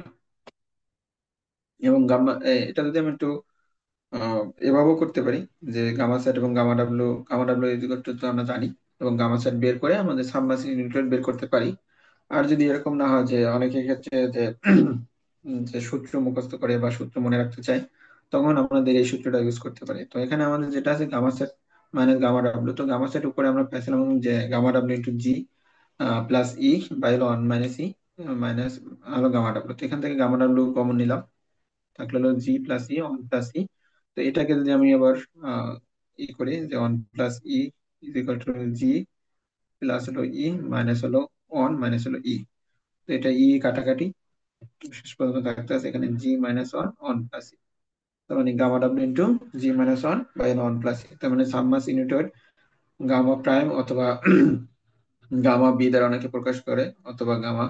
এবং গামা এটা যদি আমি একটু এভাবেও করতে পারি যে গামা সেট এবং gamma W is equal to তো আমরা জানি, এবং গামা সেট বের করে আমাদের সাবমার্সিভ ইউনিট বের করতে পারি। আর যদি এরকম না হয় যে অনেকের ক্ষেত্রে যে যে সূত্র মুখস্থ করে বা সূত্র মনে রাখতে চায়, তখন আমাদের এই সূত্রটা ইউজ করতে পারি। তো এখানে আমাদের যেটা আছে gamma sat minus gamma W, তো গামা সেট উপরে আমরা পাইছিলাম যে gamma W into G plus E by হলো 1 - ই মাইনাস হলো গামা ডাব্লিউ। তো এখান থেকে গামা ডাব্লিউ কমন নিলাম, থাকলে হলো জি প্লাস ই 1 + ই। তো এটাকে যদি আমি আবার আহ, ই করি যে 1 + E is equal to G plus হলো ই মাইনাস হলো 1 - হলো ই। তো এটা ই কাটাকাটি শেষ পর্যন্ত থাকতে আছে এখানে জি মাইনাস 1 1 + ই। তার মানে গামা ডাব্লিউ ইন্টু জি মাইনাস 1/1 + ই। তার মানে সাবমাস ইউনিটের গামা প্রাইম অথবা গামা বি দ্বারা অনেকে প্রকাশ করে, অথবা গামা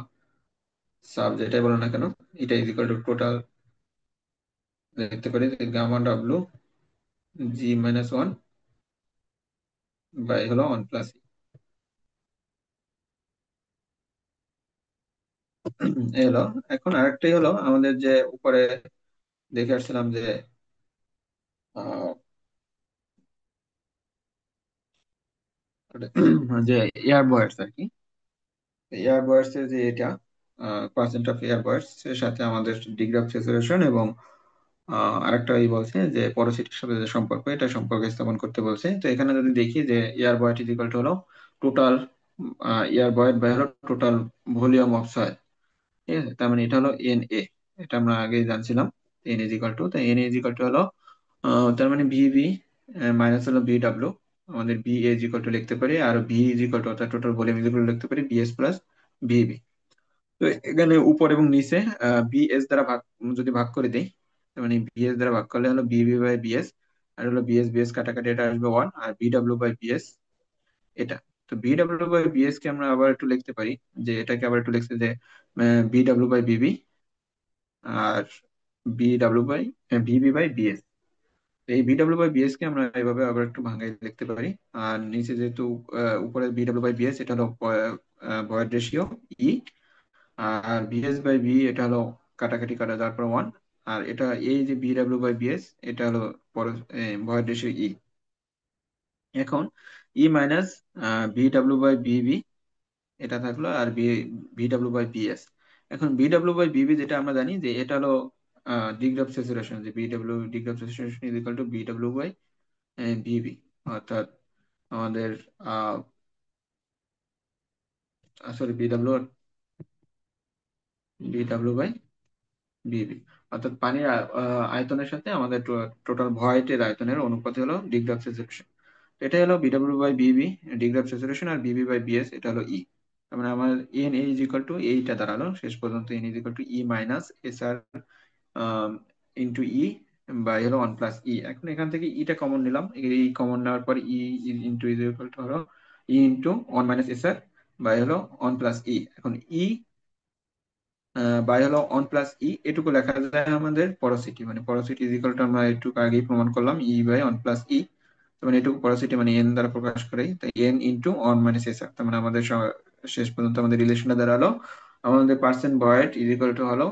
সাব, যেটাই বলো না কেন, এটা ইজ ইকুয়াল টু টোটাল লিখতে পারি যে গামা ডাব্লিউ G - 1/1 + ই। এই হলো। এখন আরেকটাই হলো আমাদের যে উপরে দেখে আসছিলাম যে আহ, যে এয়ার বয়ার্স আর কি, এয়ার বয়ার্স এর যে এটা পার্সেন্ট অফ এয়ার বয়ার্স এর সাথে আমাদের ডিগ্রি অফ স্যাচুরেশন, এবং আরেকটা বলছে যে পরোসিটির সাথে যে সম্পর্ক, এটা সম্পর্ক স্থাপন করতে বলছে। তো এখানে যদি দেখি যে এয়ার বয়ার ইজ ইকুয়াল টু হলো টোটাল এয়ার বয়ার বাই হলো টোটাল ভলিউম অফ সয়েল। ঠিক আছে, তার মানে এটা হলো এন এ, এটা আমরা আগে জানছিলাম। এন ইজ ইকাল টু, তাই এন ইজ ইকাল টু হলো তার মানে ভিবি মাইনাস হলো ভি ডাব্লিউ। আমাদের বি ইজ ইকাল টু লিখতে পারি, আর ভি ইজ ইকাল টু অর্থাৎ total volume is equal two লিখতে পারি বিএস প্লাস ভিবি। তো এখানে উপর এবং নিচে বিএস দ্বারা ভাগ, যদি ভাগ করে দেই, তার মানে বিএস দ্বারা ভাগ করলে হলো বিবি বাই বিএস, আর হলো বিএস বিএস কাটাকাটি এটা আসবে 1, আর বি ডাব্লিউ বাই বিএস এটা। তো বি ডাব্লিউ বাই বিএস কে আমরা আবার একটু লিখতে পারি, যে এটাকে আবার একটু লিখতে যে বি ডাব্লিউ বাই বিবি, আর B W by V B by B S. এই বি ডাব্লিউ বাই বিএস কে আমরা এভাবে আবার একটু ভাঙাই লিখতে পারি। আর নিচে যেহেতু উপরে বি ডাব্লিউ বাই বিএস, এটা হলো ভয়েড রেশিও ই, আর বিএস বাই বি এটা হলো কাটাকাটি কাটা যাওয়ার পর 1, আর এটা এই যে বি ডাব্লিউ বাই বিএস এটা হলো ভয়েড রেশিও ই। এখন E minus V W by VV এটা থাকলো, আর বি ডাব্লিউ বাই বিএস। এখন বি ডাব্লিউ বাই বিবি যেটা আমরা জানি যে এটা হলো ডিগ্রি অফ স্যাচুরেশন, যে degree of saturation is equal to V W by VV, অর্থাৎ আমাদের sorry B W by VV, অর্থাৎ পানির আয়তনের সাথে আমাদের টোটাল ভয়েটের আয়তনের অনুপাত হলো ডিগ্রি অফ সেচুরেশন। এটা হলো VW by VV, degree of saturation, আর বিবি বাই বিএস এটা হলো ই। তার মানে আমার N A is equal to এইটা দাঁড়ালো শেষ পর্যন্ত, N is equal to E minus S R into E by হলো 1 প্লাস ই। এখন এখান থেকে ইটা কমন নিলাম, এই কমন নেওয়ার পর E into is equal to হলো E into 1 minus S R by হলো 1 প্লাস ই। এখন ই বাই হলো 1 প্লাস ই, এটুকু লেখা যায় আমাদের পরোসিটি, মানে পরোসিটি ইজ ইকুয়াল টু আমরা একটু আগেই প্রমাণ করলাম ই বাই 1 প্লাস ই। মানে এটুকু পরোসিটি মানে এন দ্বারা প্রকাশ করে, তাই N into 1 minus S R. তার মানে আমাদের শেষ পর্যন্ত আমাদের রিলেশনটা দাঁড়ালো আমাদের percent void is equal to হলো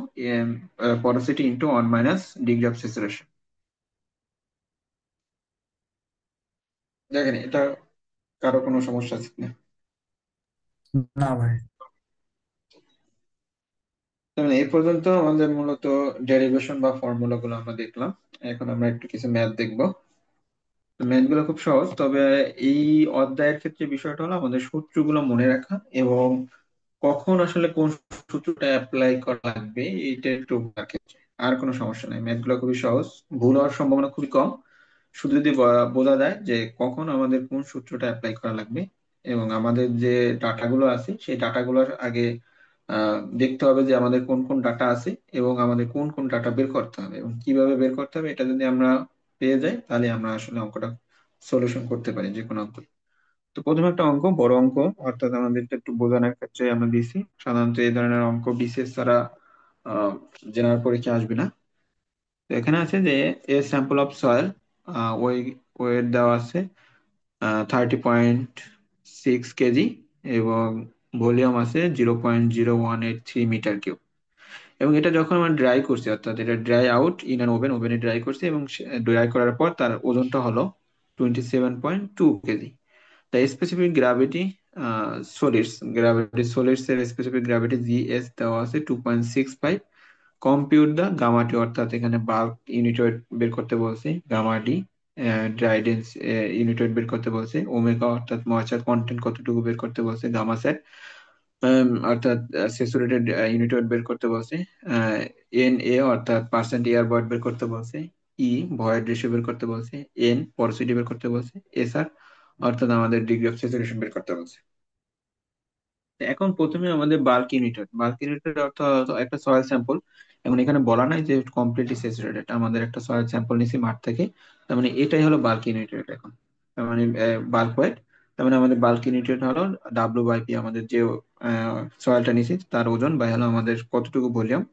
porosity into 1 minus degree of saturation. দেখেন এটা কারো কোনো সমস্যা আছে কিনা? না ভাই। তার মানে এই পর্যন্ত আমাদের মূলত ডেরিভেশন বা ফর্মুলা গুলো আমরা দেখলাম। এখন আমরা একটু কিছু ম্যাথ দেখবো। ম্যাথ গুলো খুব সহজ, তবে এই অধ্যায়ের ক্ষেত্রে বিষয়টা হলো আমাদের সূত্রগুলো মনে রাখা এবং কখন আসলে কোন সূত্রটা অ্যাপ্লাই করা লাগবে এইটা একটু বোঝার ক্ষেত্রে। আর কোনো সমস্যা নাই, ম্যাথ গুলো খুবই সহজ, ভুল হওয়ার সম্ভাবনা খুবই কম। শুধু যদি বোঝা যায় যে কখন আমাদের কোন সূত্রটা অ্যাপ্লাই করা লাগবে এবং আমাদের যে ডাটাগুলো আছে সেই ডাটাগুলোর আগে দেখতে হবে যে আমাদের কোন কোন ডাটা আছে এবং আমাদের কোন কোন ডাটা বের করতে হবে এবং কিভাবে বের করতে হবে, এটা যদি আমরা পেয়ে যাই তাহলে আমরা আসলে অঙ্কটা সলিউশন করতে পারি যে কোনো অঙ্ক। তো প্রথমে একটা অঙ্ক, বড় অঙ্ক, অর্থাৎ আমাদের একটু বোঝানোর ক্ষেত্রে আমরা দিছি। সাধারণত এই ধরনের অঙ্ক বিসিএস ছাড়া জেনারেল পরীক্ষা আসবে না। তো এখানে আছে যে এ স্যাম্পল অফ সয়েল, ওই ওয়েট দেওয়া আছে 30.6 কেজি এবং ভলিউম আছে 0.0183 মিটার কিউব। এবং এটা যখন আমরা ড্রাই করছি, অর্থাৎ এটা dry out in an oven, ওভেনে ড্রাই করছি এবং ড্রাই করার পর তার ওজনটা হলো 27.2 KG. The specific gravity solids এর স্পেসিফিক গ্র্যাভিটি জিএস দেওয়া আছে 2.65। কম্পিউট দা গামা টি, অর্থাৎ এখানে বাল্ক ইউনিট ওয়েট বের করতে বলছি, গামা ডি ড্রাইডেন্স ইউনিট ওয়েট বের করতে বলছে, ওমেগা অর্থাৎ ময়েশ্চার কন্টেন্ট কতটুকু বের করতে বলছে, গামা স্যাট অর্থাৎ স্যাচুরেটেড ইউনিট ওয়েট বের করতে বলছে, এন এ অর্থাৎ পার্সেন্ট এয়ার ভয়েড বের করতে বলছে, ই ভয়েড রেশিও বের করতে বলছে, এন পরোসিটি বের করতে বলছে, এস আর অর্থাৎ আমাদের ডিগ্রি অফ স্যাচুরেশন বের করতে বলছে। তো এখন প্রথমে আমাদের বাল্ক ইউনিটেড অর্থ একটা সয়েল স্যাম্পল। এখন এখানে বলা নাই যে কমপ্লিটলি স্যাচুরেটেড, আমাদের একটা সয়েল স্যাম্পল নিছি মাঠ থেকে, তার মানে এটাই হলো বাল্ক ইউনিটেড। এখন তার মানে বাল্ক ওয়েট, তার মানে আমাদের বাল্ক ইউনিটেড হলো ডাব্লিউ বাই পি, আমাদের যে সয়েলটা নিছি তার ওজন বাই হলো আমাদের কতটুকু ভলিউম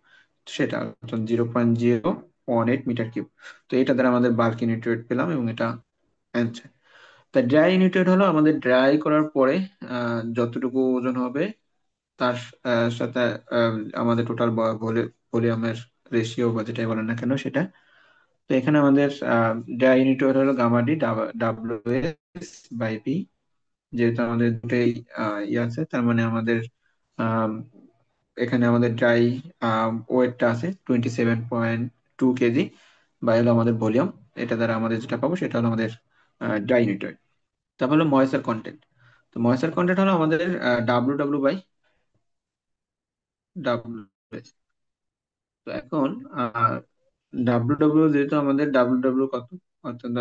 সেটা, অর্থাৎ 0.018 মিটার কিউব। তো এটা দ্বারা আমাদের বাল্ক ইউনিটেড পেলাম এবং এটা অ্যান্সার। তা ড্রাই ইউনিটেড হলো আমাদের ড্রাই করার পরে যতটুকু ওজন হবে তার সাথে আমাদের টোটাল ভলিউমের রেশিও বা যেটাই বলেন না কেন সেটা। তো এখানে আমাদের ড্রাই ইউনিট হলো gamma D W S by P, যেহেতু আমাদের দুটোই ইয়ে আছে তার মানে আমাদের আম, এখানে আমাদের ড্রাই ওয়েটটা আছে 27.2 কেজি বা হলো আমাদের ভলিউম। এটা দ্বারা আমাদের যেটা পাবো সেটা হলো আমাদের ড্রাই ইউনিট ওয়েট। তারপর হলো ময়েশ্চার কন্টেন্ট। তো ময়েশ্চার কন্টেন্ট হলো আমাদের ডাব্লিউ ডাব্লিউ বাই ডাব্লিউ। তো এখন ডাব্লিউ ডাব্লিউ যেহেতু আমাদের ডাব্লিউ ডাব্লিউ কত, অর্থাৎ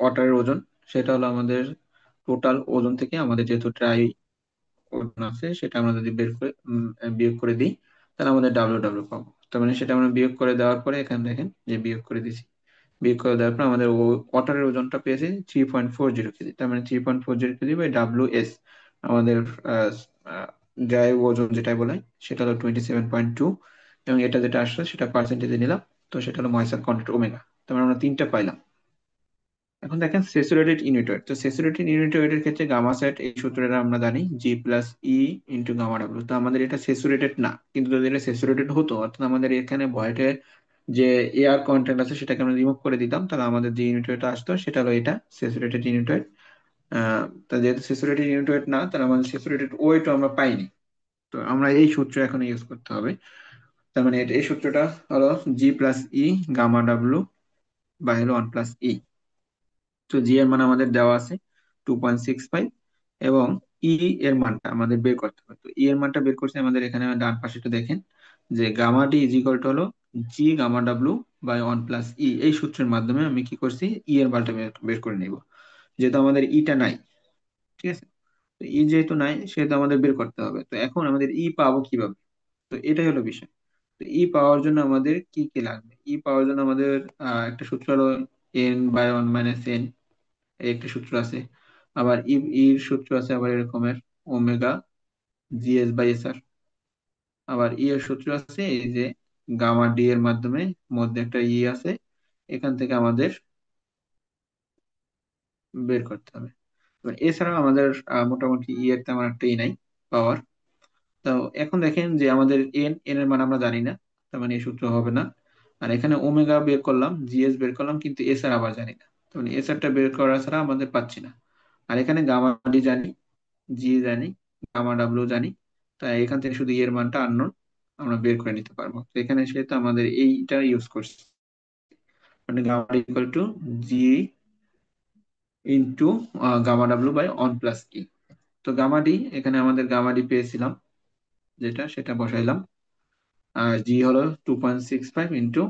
ওয়াটারের ওজন, সেটা হলো আমাদের টোটাল ওজন থেকে আমাদের যেহেতু ড্রাই ওজন আছে সেটা আমরা যদি বের করে বিয়োগ করে দিই তাহলে আমাদের ডাব্লিউ ডাব্লিউ পাবো। তার মানে সেটা আমরা বিয়োগ করে দেওয়ার পরে এখানে দেখেন যে বিয়োগ করে দিছি, বিয়োগ করে দেওয়ার পর আমাদের ওয়াটারের ওজনটা পেয়েছি 3.40 কেজি। তার মানে 3.40 কেজি বাই ডাব্লিউ এস, আমাদের ড্রাই ওজন যেটা বলে সেটা হলো 27.2 এবং এটা যেটা আসলো সেটা পার্সেন্টেজে নিলাম, তো সেটা হলো ময়েশ্চার কন্টেন্ট ওমেগা। তার মানে আমরা তিনটা পাইলাম। এখন দেখেন স্যাচুরেটেড ইউনিট ওয়েট, তো স্যাচুরেটেড ইউনিট ওয়েটের ক্ষেত্রে গামা স্যাট এই সূত্রটা আমরা জানি জি plus E into gamma W. তো আমাদের এটা স্যাচুরেটেড না, কিন্তু যদি এটা স্যাচুরেটেড হতো অর্থাৎ আমাদের এখানে ভয়েটের যে এয়ার কন্টেন্ট আছে সেটাকে আমরা রিমুভ করে দিতাম তাহলে আমাদের যে ইউনিট ওয়েট আসতো সেটা হলো এটা স্যাচুরেটেড ইউনিট ওয়েট। তা যেহেতু স্যাচুরেটেড ইউনিট ওয়েট না তাহলে আমাদের স্যাচুরেটেড ওয়েটও আমরা পাইনি। তো আমরা এই সূত্র এখন ইউজ করতে হবে। তার মানে এই সূত্রটা হলো G plus E gamma W by হলো 1 প্লাস ই। তো জি এর মান আমাদের দেওয়া আছে 2.65 এবং ই এর মানটা আমাদের বের করতে হবে। তো ই এর মানটা বের করছি আমাদের এখানে ডান পাশেটা দেখেন যে gamma D is equal to হলো G gamma W by 1 plus E, এই সূত্রের মাধ্যমে আমি কি করছি, ই এর মানটা বের বের করে নিব, যেহেতু আমাদের ইটা নাই। ঠিক আছে, তো ই যেহেতু নাই সেহেতু আমাদের বের করতে হবে। তো এখন আমাদের ই পাবো কিভাবে, তো এটাই হলো বিষয়। তো ই পাওয়ার জন্য আমাদের কি কি লাগবে, ই পাওয়ার জন্য আমাদের একটা সূত্র হলো n/1 - n, এই একটা সূত্র আছে। আবার ইর সূত্র আছে আবার এরকমের, ওমেগা GS/SR। আবার ই এর সূত্র আছে এই যে গামা ডি এর মাধ্যমে, মধ্যে একটা ই আছে, এখান থেকে আমাদের বের করতে হবে। এবার এছাড়াও আমাদের মোটামুটি ই এর তেমন একটা ই নাই পাওয়ার। তো এখন দেখেন যে আমাদের এন এর মান আমরা জানি না, তার মানে এই সূত্র হবে না। আর এখানে ওমেগা বের করলাম, জিএস বের করলাম, কিন্তু এস আর আবার জানি না, তার মানে এস আরটা বের করা ছাড়া আমাদের পাচ্ছি না। আর এখানে গামা ডি জানি, জি জানি, গামা ডাব্লিউ জানি, তাই এখান থেকে শুধু এর মানটা আননোন, আমরা বের করে নিতে পারবো। তো এখানে সেহেতু আমাদের এইটা ইউজ করছি, মানে gamma equal to G into gamma W by 1 plus E. তো গামা ডি, এখানে আমাদের গামা ডি পেয়েছিলাম যেটা, সেটা বসাইলাম। আর জি হলো 2.65 ইন্টু,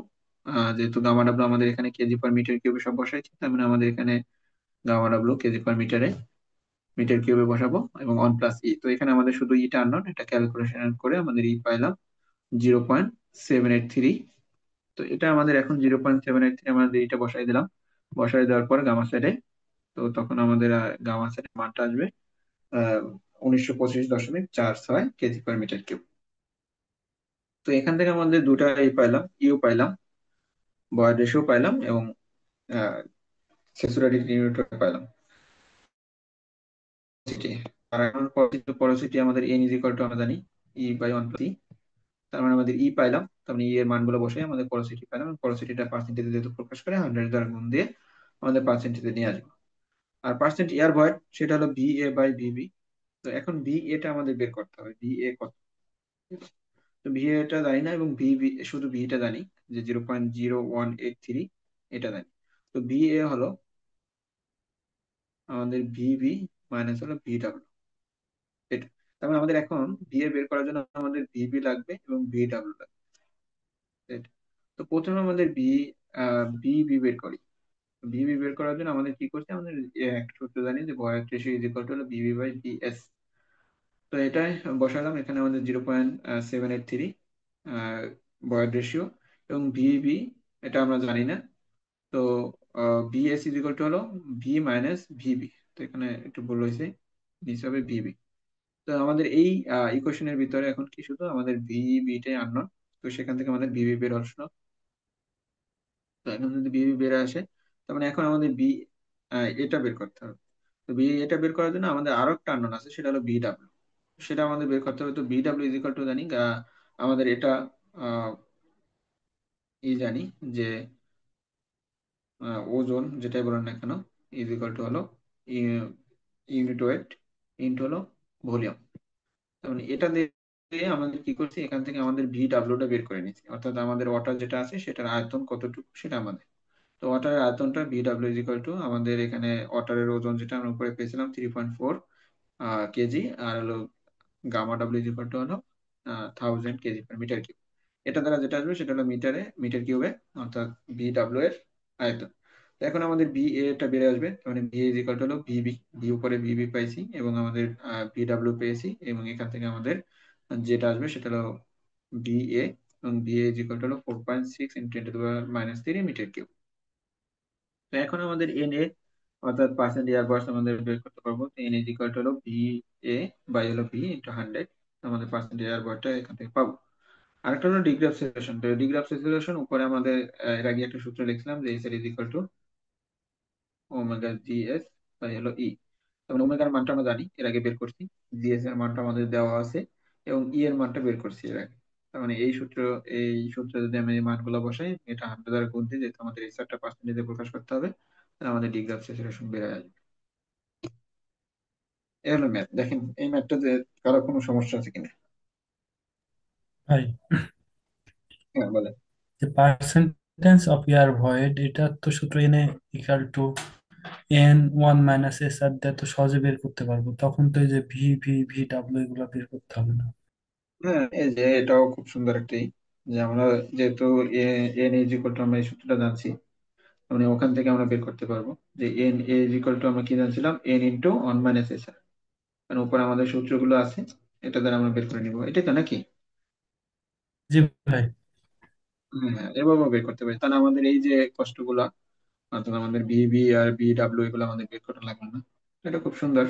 যেহেতু গামা ডাব্লিউ আমাদের এখানে কেজি পার মিটার কিউবে সব বসাইছি, তার মানে আমাদের এখানে গামা ডাব্লিউ কেজি পার মিটারে, মিটার কিউবে বসাবো, এবং 1 প্লাস ই। তো এখানে আমাদের শুধু ইটা আননোন, এটা ক্যালকুলেশন করে আমাদের ই পাইলাম 0.783। তো এটা আমাদের এখন 0.783, আমাদের এটা বসাই দিলাম। বসাই দেওয়ার পর গামা সাইডে, তো তখন আমাদের গামা সাইডে মানটা আসবে 1925.46 কেজি পার মিটার কিউব। তো এখান থেকে আমাদের দুটা এই পাইলাম, ইউ পাইলাম, বয়েড রেশিও পাইলাম, এবং স্যাচুরেটেড ইউনিট পাইলাম, porosity। আর এখন porosity আমাদের n ইজ ইকুয়াল টু আমরা জানি E/1 + E। তার মানে আমাদের ই পাইলাম, তার মানে ই এর মানগুলো বসে আমাদের porosity পাইলাম। porosityটা পার্সেন্টেজে যেহেতু প্রকাশ করে, 100 দ্বারা গুণ দিয়ে আমাদের পার্সেন্টেজে নিয়ে আসবো। আর পার্সেন্ট এয়ার ভয়েড সেটা হলো VA/VB। তো এখন VA টা আমাদের বের করতে হবে, VA কত। তো VA টা জানি না, এবং VB শুধু VA টা জানি যে 0.0183, এটা জানি। তো VA হলো আমাদের VB মাইনাস হলো VW, এটা। তার মানে আমাদের এখন VA বের করার জন্য আমাদের VB লাগবে এবং VW লাগবে, এটা। তো প্রথমে আমাদের VB বের করি। VB বের করার জন্য আমাদের কি করতে, আমাদের একটা সূত্র জানি যে void ratio is equal to হলো VB/VS। তো এটাই বসালাম, এখানে আমাদের 0.783 ভয়েড রেশিও, এবং VB এটা আমরা জানি না। তো VS ইজ ইকুয়াল টু হলো V - VB। তো এখানে একটু ভুল হয়েছে, নিচে হবে VB। তো আমাদের এই ইকুয়েশনের ভিতরে এখন কি, শুধু আমাদের VB টাই আননোন। তো সেখান থেকে আমাদের VB বের আসলো। তো এখন যদি VB বের আসে, তার মানে এখন আমাদের এটা বের করতে হবে। তো এটা বের করার জন্য আমাদের আরো একটা আননোন আছে, সেটা হলো VW। সেটা আমাদের বের করতে হবে। তো VW ইজ ইকুয়াল টু জানি, আমাদের এটা আহ, জানি যে ওজন যেটাই বলেন না কেন, ইজ ইকুয়াল টু হলো ইউনিট ওয়েট ইন্টু হলো ভলিউম। তার মানে এটা দিয়ে আমাদের কি করছি, এখান থেকে আমাদের VW টা বের করে নিচ্ছি, অর্থাৎ আমাদের ওয়াটার যেটা আছে সেটার আয়তন কতটুকু সেটা আমাদের। তো ওয়াটারের আয়তনটা VW ইজ ইকুয়াল টু, আমাদের এখানে ওয়াটারের ওজন যেটা আমরা উপরে পেয়েছিলাম 3.4 কেজি, আর হলো gamma W is equal to হলো 1000 কেজি পার মিটার কিউব। এটা দ্বারা যেটা আসবে সেটা হলো মিটার কিউবে, অর্থাৎ VW এর আয়তন। তো এখন আমাদের টা বেড়ে আসবে, তার মানে VA ইজ ইকুয়াল টু হলো VB। উপরে VB পাইছি, এবং আমাদের VW পেয়েছি, এবং এখান থেকে আমাদের যেটা আসবে সেটা হলো VA, এবং VA ইজ ইকুয়াল টু হলো 4.6 ইন্টু 10⁻³ মিটার কিউব। তো এখন আমাদের NA, অর্থাৎ পার্সেন্ট এয়ার বার্স আমাদের বের করতে পারবো। তো NA ইজ ইকুয়াল টু হলো VA/V × 100, আমাদের পার্সেন্ট এয়ার বারটা এখান থেকে পাবো। আরেকটা হলো ডিগ্রি অফ সেপারেশন। তো ডিগ্রি অফ সেপারেশন উপরে আমাদের এর আগে একটা সূত্র লিখছিলাম যে S is equal to omega GS by হলো ই। তার মানে ওমেগার মানটা আমরা জানি, এর আগে বের করছি। জিএস এর মানটা আমাদের দেওয়া আছে, এবং ই এর মানটা বের করছি এর আগে। তার মানে এই সূত্রে যদি আমি এই মানগুলো বসাই, এটা 100 দ্বারা গুণ দিই, যেহেতু আমাদের এসআরটা পার্সেন্টেজে প্রকাশ করতে হবে, তাহলে আমাদের ডিগ্রি অফ সেপারেশন বের হয়ে আসবে। এই হলো ম্যাথ। দেখেন এই ম্যাথটাতে কারো কোনো সমস্যা আছে কিনা। ভাই, হ্যাঁ বলে। যে পার্সেন্টেজ অফ এয়ার ভয়েড, এটা তো সূত্র এনে ইকাল টু N1 - SR দিয়ে তো সহজে বের করতে পারবো, তখন তো এই যে VB VW এগুলো বের করতে হবে না। হ্যাঁ, এই যে এটাও খুব সুন্দর একটি যে আমরা যেহেতু এন ইজ ইকুয়াল টু আমরা এই সূত্রটা জানছি, মানে ওখান থেকে আমরা বের করতে পারবো যে এন ইজ ইকুয়াল টু আমরা কি জানছিলাম, N into one minus S R, কারণ উপরে আমাদের সূত্রগুলো আছে, এটা দ্বারা আমরা বের করে নিবো, এটাই তো নাকি? জি ভাই। হ্যাঁ হ্যাঁ, এভাবে বের করতে পারি, তাহলে আমাদের এই যে কষ্টগুলা, অর্থাৎ আমাদের বিবি আর বি ডাব্লিউ এগুলো আমাদের বের করা লাগবে না। এটা খুব সুন্দর,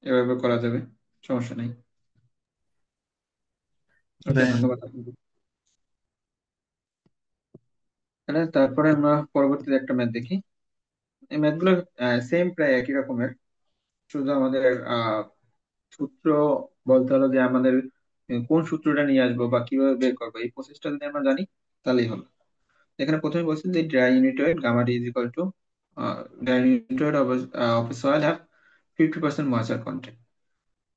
এভাবে করা যাবে, সমস্যা নেই। ওকে, ভাই ধন্যবাদ আপনাকে। তাহলে তারপরে আমরা পরবর্তীতে একটা ম্যাথ দেখি। এই ম্যাথ গুলো সেম, প্রায় একই রকমের, শুধু আমাদের সূত্র বলতে হলো যে আমাদের কোন সূত্রটা নিয়ে আসবো বা কিভাবে বের করবো, এই প্রসেসটা যদি আমরা জানি তাহলেই হলো। এখানে প্রথমে বলছেন যে dry unit weight gamma D is equal to, dry unit weight of soil have 50% moisture content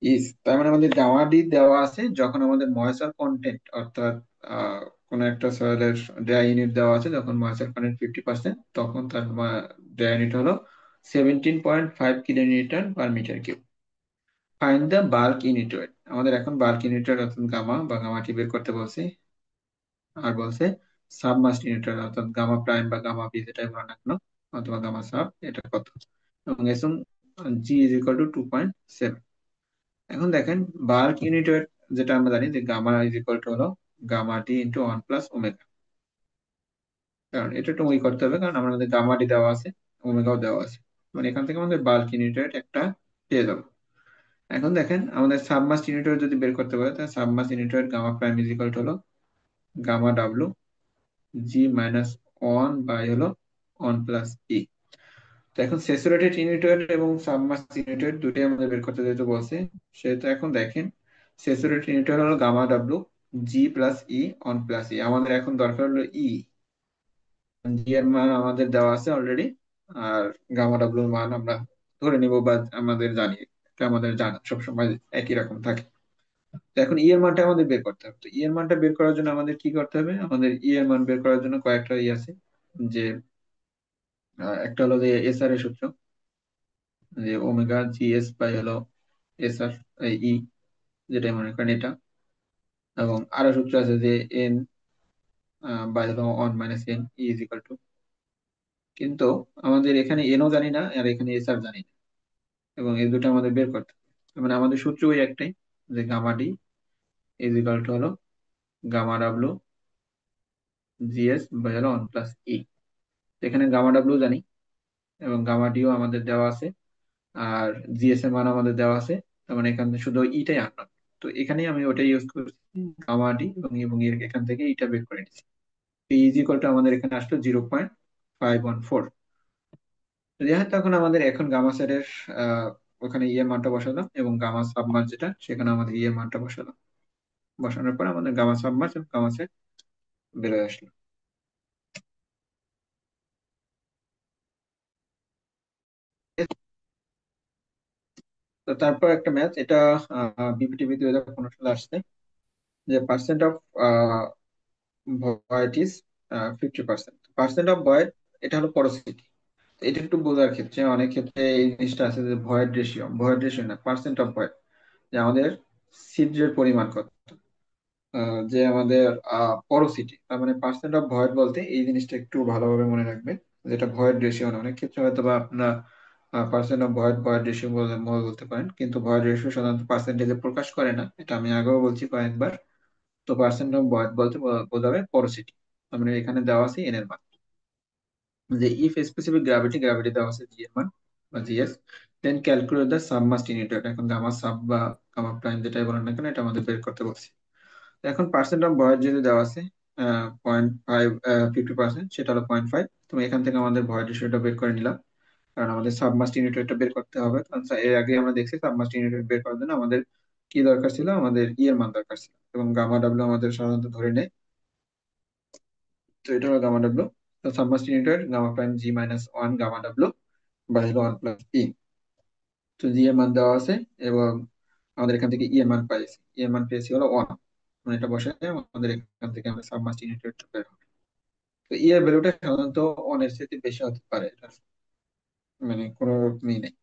is, তার মানে আমাদের গামা ডি দেওয়া আছে যখন আমাদের ময়েশ্চার কন্টেন্ট, অর্থাৎ কোন একটা সয়েলের ড্রাই ইউনিট দেওয়া আছে যখন ময়েশ্চার কন্টেন্ট 50%, তখন তার ড্রাই ইউনিট হলো 17.5 kilonewton per meter cube. Find the bulk unit weight, আমাদের এখন বাল্ক ইউনিট ওয়েট অর্থাৎ গামা বা গামাটি বের করতে বলছে। আর বলছে সাবমাস ইউনিট ওয়েট অর্থাৎ গামা প্রাইম বা গামা বি যেটাই বলো না কেন, অথবা গামা সাব, এটা কত, এবং এসম জি ইজ ইকুয়াল টু 2.7। এখন দেখেন বাল্ক ইউনিট ওয়েট, যেটা আমরা জানি যে গামা ইজ ইকুয়াল টু হলো gamma D into one plus omega, কারণ এটা একটু ওই করতে হবে কারণ আমাদের গামা ডি দেওয়া আছে, ওমেগাও দেওয়া আছে, মানে এখান থেকে আমাদের বাল্ক ইউনিট ওয়েট একটা পেয়ে যাবো। এখন দেখেন আমাদের সাবমাস ইউনিটর যদি বের করতে পারে, তাহলে submerged unit weight gamma prime is equal to হলো gamma W G minus one by হলো ওয়ান প্লাস ই। তো এখন স্যাচুরেটেড ইউনিটর এবং সাবমাস ইউনিটর দুটোই আমাদের বের করতে যেহেতু বলছে, সেহেতু এখন দেখেন স্যাচুরেটেড ইউনিটর হলো gamma W G plus E one plus E, আমাদের এখন দরকার হলো ই, জি এর মান আমাদের দেওয়া আছে অলরেডি, আর গামা ডাব্লুর মান আমরা ধরে নিব বা আমাদের জানি, এটা আমাদের জানা সবসময় একই রকম থাকে। তো এখন ই এর মানটা আমাদের বের করতে হবে, তো ই এর মানটা বের করার জন্য আমাদের কি করতে হবে, আমাদের ই এর মান বের করার জন্য কয়েকটা ই আছে, যে একটা হলো যে এস আর এর সূত্র, যে ওমেগা জি এস বাই হলো এস আর ই, যেটা মনে করেন এটা, এবং আরো সূত্র আছে যে এন বাই হলো one minus N is equal two, কিন্তু আমাদের এখানে এনও জানি না আর এখানে এস আর জানি না, এবং এই দুটো আমাদের বের করতে হবে। তার মানে আমাদের সূত্র ওই একটাই, যে gamma D is equal to হলো গামা ডাব্লু জিএস বাই হলো ওয়ান প্লাস ই। এখানে গামা ডাব্লু জানি এবং গামা ডিও আমাদের দেওয়া আছে, আর জিএস এর মান আমাদের দেওয়া আছে, তার মানে এখানে শুধু ইটাই আননোন। তো এখানেই আমি ওটাই ইউজ করছি, গামা ডি, এবং এখান থেকে ইটা বের করে নিচ্ছি। ইজ ইকুয়াল টু আমাদের এখানে আসলো 0.514। যাই হোক, তখন আমাদের এখন গামা স্যারের ওখানে ইয়ের মানটা বসালাম, এবং গামা সাবমার্স যেটা সেখানে আমাদের ইয়ের মানটা বসালাম, বসানোর পর আমাদের গামা সাবমার্স এবং গামা স্যার বেরোয় আসলো। তো তারপর একটা ম্যাথ, এটা বিপিটিভি 2015 সালে আসছে, যে percent of void is 50%, percent of void, এটা হলো পরোসিটি। এটা একটু বোঝার ক্ষেত্রে অনেক ক্ষেত্রে এই জিনিসটা আছে যে ভয়েড রেশিও, ভয়েড রেশিও না, পার্সেন্ট অফ ভয়েড, যে আমাদের ছিদ্রের পরিমাণ কত, যে আমাদের পরোসিটি, তার মানে পার্সেন্ট অফ ভয়েড বলতে এই জিনিসটা একটু ভালোভাবে মনে রাখবে, যেটা ভয়েড রেশিও না, অনেক ক্ষেত্রে হয়তো বা আপনার percent of void void ratio বলতে পারেন, কিন্তু ভয়েড রেশিও সাধারণত পার্সেন্টেজে প্রকাশ করে না, এটা আমি আগেও বলছি কয়েকবার। তো পার্সেন্ট অফ ভয়েড বলতে বোঝাবে পরোসিটি, তার মানে এখানে দেওয়া আছে এন এর মান, যে ইফ স্পেসিফিক গ্র্যাভিটি, গ্র্যাভিটি দেওয়া আছে জি এর মান বা G S, then calculate the submerged unit, এখন গামা সাব বা গামা প্রাইম যেটাই বলেন না কেন, এটা আমাদের বের করতে বলছি। তো এখন পার্সেন্ট অফ ভয়েড যেহেতু দেওয়া আছে 0.5, 50%, সেটা হলো 0.5, তো এখান থেকে আমাদের ভয়েড রেশিওটা বের করে নিলাম, কারণ আমাদের সাবমাস্ট ইউনিট রেটটা বের করতে হবে, কারণ এর আগে আমরা দেখছি সাবমাস্ট ইউনিট রেট বের করার জন্য আমাদের কি দরকার ছিল, আমাদের ই এর মান দরকার ছিল, এবং গামা ডাব্লিউ আমাদের সাধারণত ধরে নেয়, তো এটা হলো গামা ডাব্লিউ। তো submerged unit weight gamma prime G minus one gamma W by হলো ওয়ান প্লাস ই। তো জি এর মান দেওয়া আছে, এবং আমাদের এখান থেকে ই এর মান পাইছি, ই এর মান পেয়েছি হলো ওয়ান, মানে এটা বসে আমাদের এখান থেকে আমরা সাবমাস্ট ইউনিট রেট বের হবে। তো ই এর ভ্যালুটা সাধারণত ওয়ানের চেয়ে বেশি হতে পারে, এটা মানে কোনো রকমই নেই,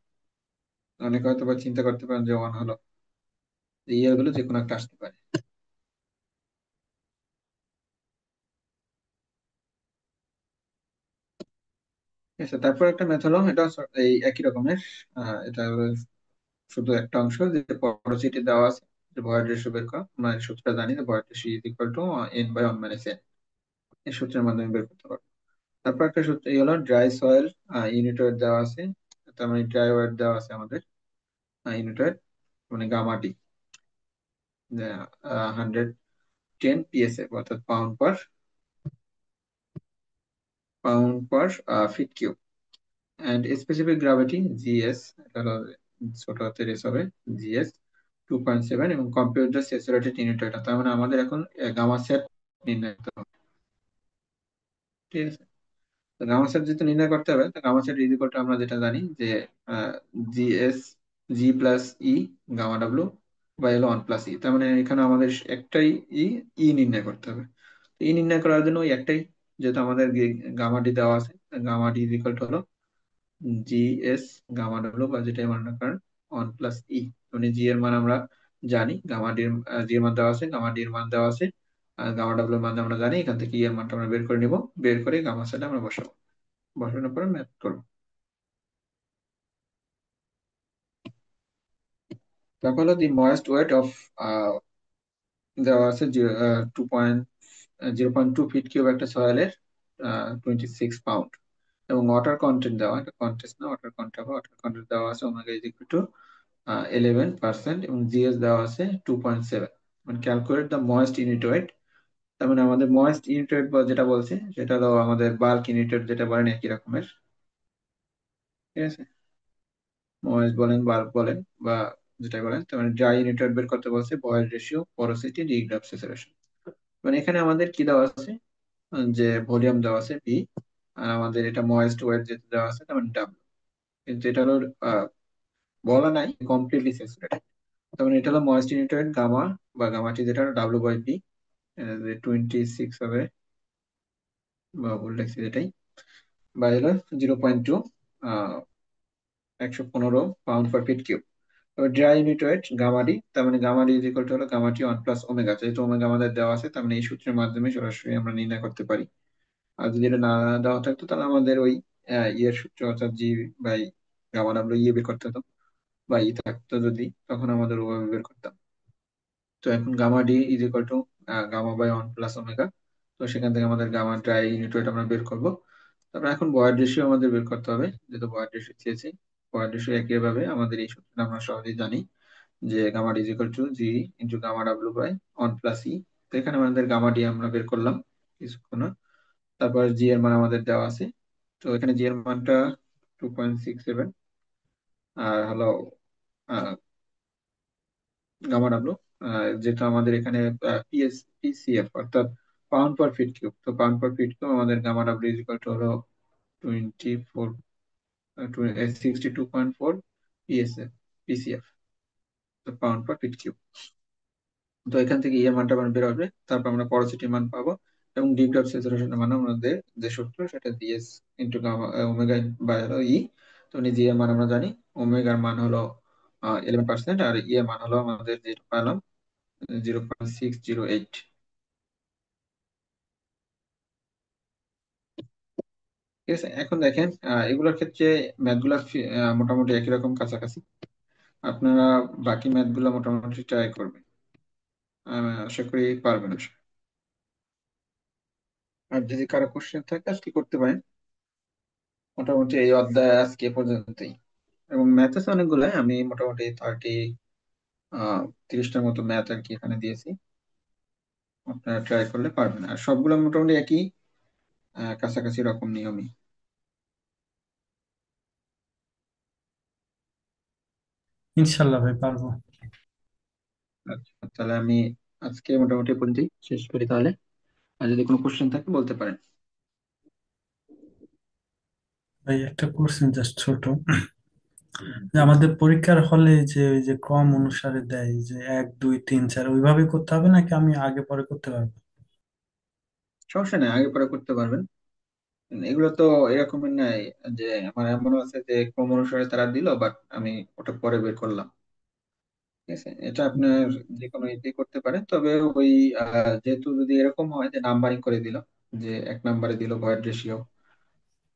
অনেকে হয়তো বা চিন্তা করতে পারেন যে ওয়ান হলো, ই এর ভ্যালু যে কোনো একটা আসতে পারে। ঠিক আছে, তারপর একটা ম্যাথ হলো, এটা এই একই রকমের। এটা শুধু একটা অংশ যে পরোসিটি দেওয়া আছে, যে ভয়েড রেশিও বের করা, আমরা এই সূত্রটা জানি যে void ratio is equal to N by one minus N, এই সূত্রের মাধ্যমে বের করতে পারবো। তারপর একটা সূত্র এই হলো ড্রাই সয়েল ইউনিট ওয়েট দেওয়া আছে, তার মানে ড্রাই ওয়েট দেওয়া আছে আমাদের ইউনিট ওয়েট, মানে গামাটি 110 PSF অর্থাৎ pound per feet cube. And specific gravity GS, এটা হলো ছোট হাতের এস হবে, জিএস 2.7, এবং compute the saturated unit weight. তার মানে আমাদের এখন গামা সেট নির্ণয় করতে হবে। ঠিক আছে, তো গামা সেট যেহেতু নির্ণয় করতে হবে, তো gamma sat is equal to আমরা যেটা জানি যে GS, G plus E gamma W বা এলো 1 প্লাস ই। তার মানে এখানে আমাদের একটাই ই, ই নির্ণয় করতে হবে। ই নির্ণয় করার জন্য ওই একটাই, যেহেতু আমাদের গামাটি দেওয়া আছে, গামাটি ইজ ইকুয়াল টু হলো জিএস গামা ডাব্লু বা যেটাই মনে করেন 1 প্লাস ই। মানে জি এর মান আমরা জানি, গামা ডি এর জি এর মান দেওয়া আছে, গামা ডি এর মান দেওয়া আছে, আর গামা ডাব্লু এর মান আমরা জানি। এখান থেকে ই এর মানটা আমরা বের করে নিব, বের করে গামা সেটা আমরা বসাবো, বসানোর পরে ম্যাথ করবো। তারপর হলো দি ময়েস্ট ওয়েট অফ দেওয়া আছে 0.2 ফিট কিউব একটা সয়েলের 26 পাউন্ড, এবং ওয়াটার কন্টেন্ট দেওয়া, এটা কন্টেস্ট না, ওয়াটার কন্টেন্ট, ওয়াটার কন্টেন্ট দেওয়া আছে ওমেগা ইজ ইকুয়াল টু 11%, এবং জিএস দেওয়া আছে 2.7। মানে calculate the moist unit weight. তার মানে আমাদের ময়েস্ট ইউনিট ওয়েট যেটা বলছে সেটা হলো আমাদের বাল্ক ইউনিট ওয়েট, যেটা বলেন একই রকমের। ঠিক আছে, ময়েস্ট বলেন, বাল্ক বলেন, বা যেটা বলেন, তার মানে ড্রাই ইউনিট ওয়েট বের করতে বলছে void ratio, porosity, degree of separation. মানে এখানে আমাদের কি দেওয়া আছে, যে ভলিউম দেওয়া আছে ভি, আর আমাদের এটা ময়েস্ট ওয়েট যেটা দেওয়া আছে তার মানে ডাব্লিউ। কিন্তু এটা হলো আহ, বলা নাই কমপ্লিটলি স্যাচুরেটেড। তার মানে এটা হলো ময়েস্ট ইউনিট ওয়েট গামা, বা গামাটি যেটা ডাব্লিউ বাই পি, 26 হবে, বা ভুল লিখছি যেটাই, বা হলো 0.2, 115 পাউন্ড পার ফিট কিউব। তবে ড্রাই ইউনিট ওয়েট গামাডি, তার মানে গামাডি ইজ ইকুয়াল টু হলো গামাটি 1 প্লাস ওমেগা, যেহেতু ওমেগা আমাদের দেওয়া আছে, তার মানে এই সূত্রের মাধ্যমে সরাসরি আমরা নির্ণয় করতে পারি। আর যদি এটা না দেওয়া থাকতো তাহলে আমাদের ওই ইয়ের সূত্র, অর্থাৎ জি বাই গামা ডাব্লিউ ইয়ে বের করতে হতো, বা ই থাকতো যদি, তখন আমাদের ওভাবে বের করতাম। তো এখন gamma D is equal to gamma by 1 plus omega. তো সেখান থেকে আমাদের গামা ড্রাই ইউনিট ওয়েট আমরা বের করবো। তারপর এখন বয়েড রেশিও আমাদের বের করতে হবে, যেহেতু বয়েড রেশিও চেয়েছি। বয়েড রেশিও একই ভাবে আমাদের এই সূত্রটা আমরা সহজেই জানি, যে gamma D is equal to G into gamma W by 1 plus E. তো এখানে আমাদের গামা ডি আমরা বের করলাম কিছুক্ষণ। তারপর জি এর মান আমাদের দেওয়া আছে, তো এখানে জি এর মানটা 2.67, আর হলো গামা ডাব্লু, যেটা আমাদের এখানে পিসিএফ, অর্থাৎ পাউন্ড পার ফিট কিউব। তো পাউন্ড পার ফিট কিউব আমাদের gamma W is equal to হলো 24, 62.4 পিএসএফ, পিসিএফ, তো পাউন্ড পার ফিট কিউব। তো এখান থেকে এর মানটা আমার বের হবে, তারপর আমরা পরোসিটির মান পাবো, এবং ডিগ্রি অফ স্যাচুরেশনের মান আমাদের যে সূত্র সেটা GS into gamma omega by হলো ই। তো জি এর মান আমরা জানি, ওমেগার মান হলো 11%, আর ই এর মান হলো আমাদের যেটা পেলাম 0.608। ঠিক আছে, এখন দেখেন এগুলোর ক্ষেত্রে ম্যাথ গুলা মোটামুটি একই রকম কাছাকাছি। আপনারা বাকি ম্যাথ গুলা মোটামুটি ট্রাই করবেন, আশা করি পারবেন। আর যদি কারো কোশ্চেন থাকে আজকে করতে পারেন। মোটামুটি এই অধ্যায় আজকে এ পর্যন্তই, এবং ম্যাথ আছে অনেকগুলো, আমি মোটামুটি 30টার মতো ম্যাথ আর কি এখানে দিয়েছি। আপনারা ট্রাই করলে পারবেন, আর সবগুলো মোটামুটি একই কাছাকাছি রকম নিয়মই। ইনশাল্লাহ ভাই পারবো। আচ্ছা, তাহলে আমি আজকে মোটামুটি এ পর্যন্তই শেষ করি তাহলে। আর যদি কোনো কোশ্চেন থাকে বলতে পারেন। ভাই একটা কোশ্চেন জাস্ট ছোট, যে আমাদের পরীক্ষার হলে যে ওই যে ক্রম অনুসারে দেয় যে 1 2 3 4, ওইভাবে করতে হবে নাকি আমি আগে পরে করতে পারবো? সমস্যা নেই, আগে পরে করতে পারবেন। এগুলো তো এরকমের নাই যে আমার এমন আছে যে ক্রম অনুসারে তারা দিল, বাট আমি ওটা পরে বের করলাম। ঠিক আছে, এটা আপনার যে কোনো ইতি করতে পারেন, তবে ওই যেহেতু যদি এরকম হয় যে নাম্বারিং করে দিল, যে 1 নম্বরে দিল ভয়েড রেশিও,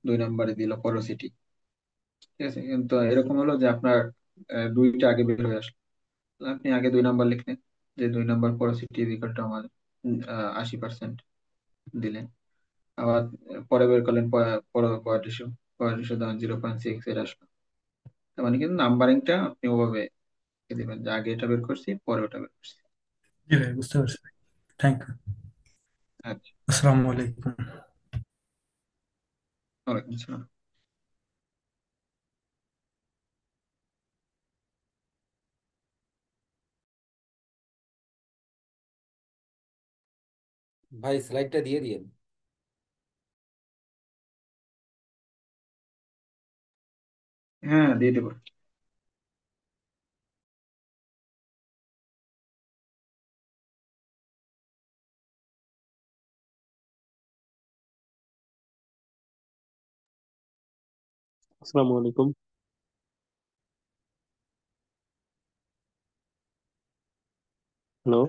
2 নম্বরে দিল porosity। ঠিক আছে, কিন্তু এরকম হলো যে আপনার দুইটা আগে বের হয়ে আসলো। আপনি আগে 2 নাম্বার লিখলেন, যে 2 number porosity is equal two আমার 80% দিলেন। আবার পরে বের করলেন পয়েন্ট রেশিও, ধরেন 0.6 এর আসলো। তার মানে কিন্তু নাম্বারিংটা আপনি ওভাবে দিবেন যে আগে এটা বের করছি, পরে ওটা বের করছি। জি ভাই, বুঝতে পারছি ভাই। Thank you. আচ্ছা। আসসালামু আলাইকুম। ওয়ালাইকুম আসসালাম। ভাই স্লাইডটা দিয়ে দিন। হ্যাঁ, দিয়ে দেবো। আসসালামু আলাইকুম। হ্যালো।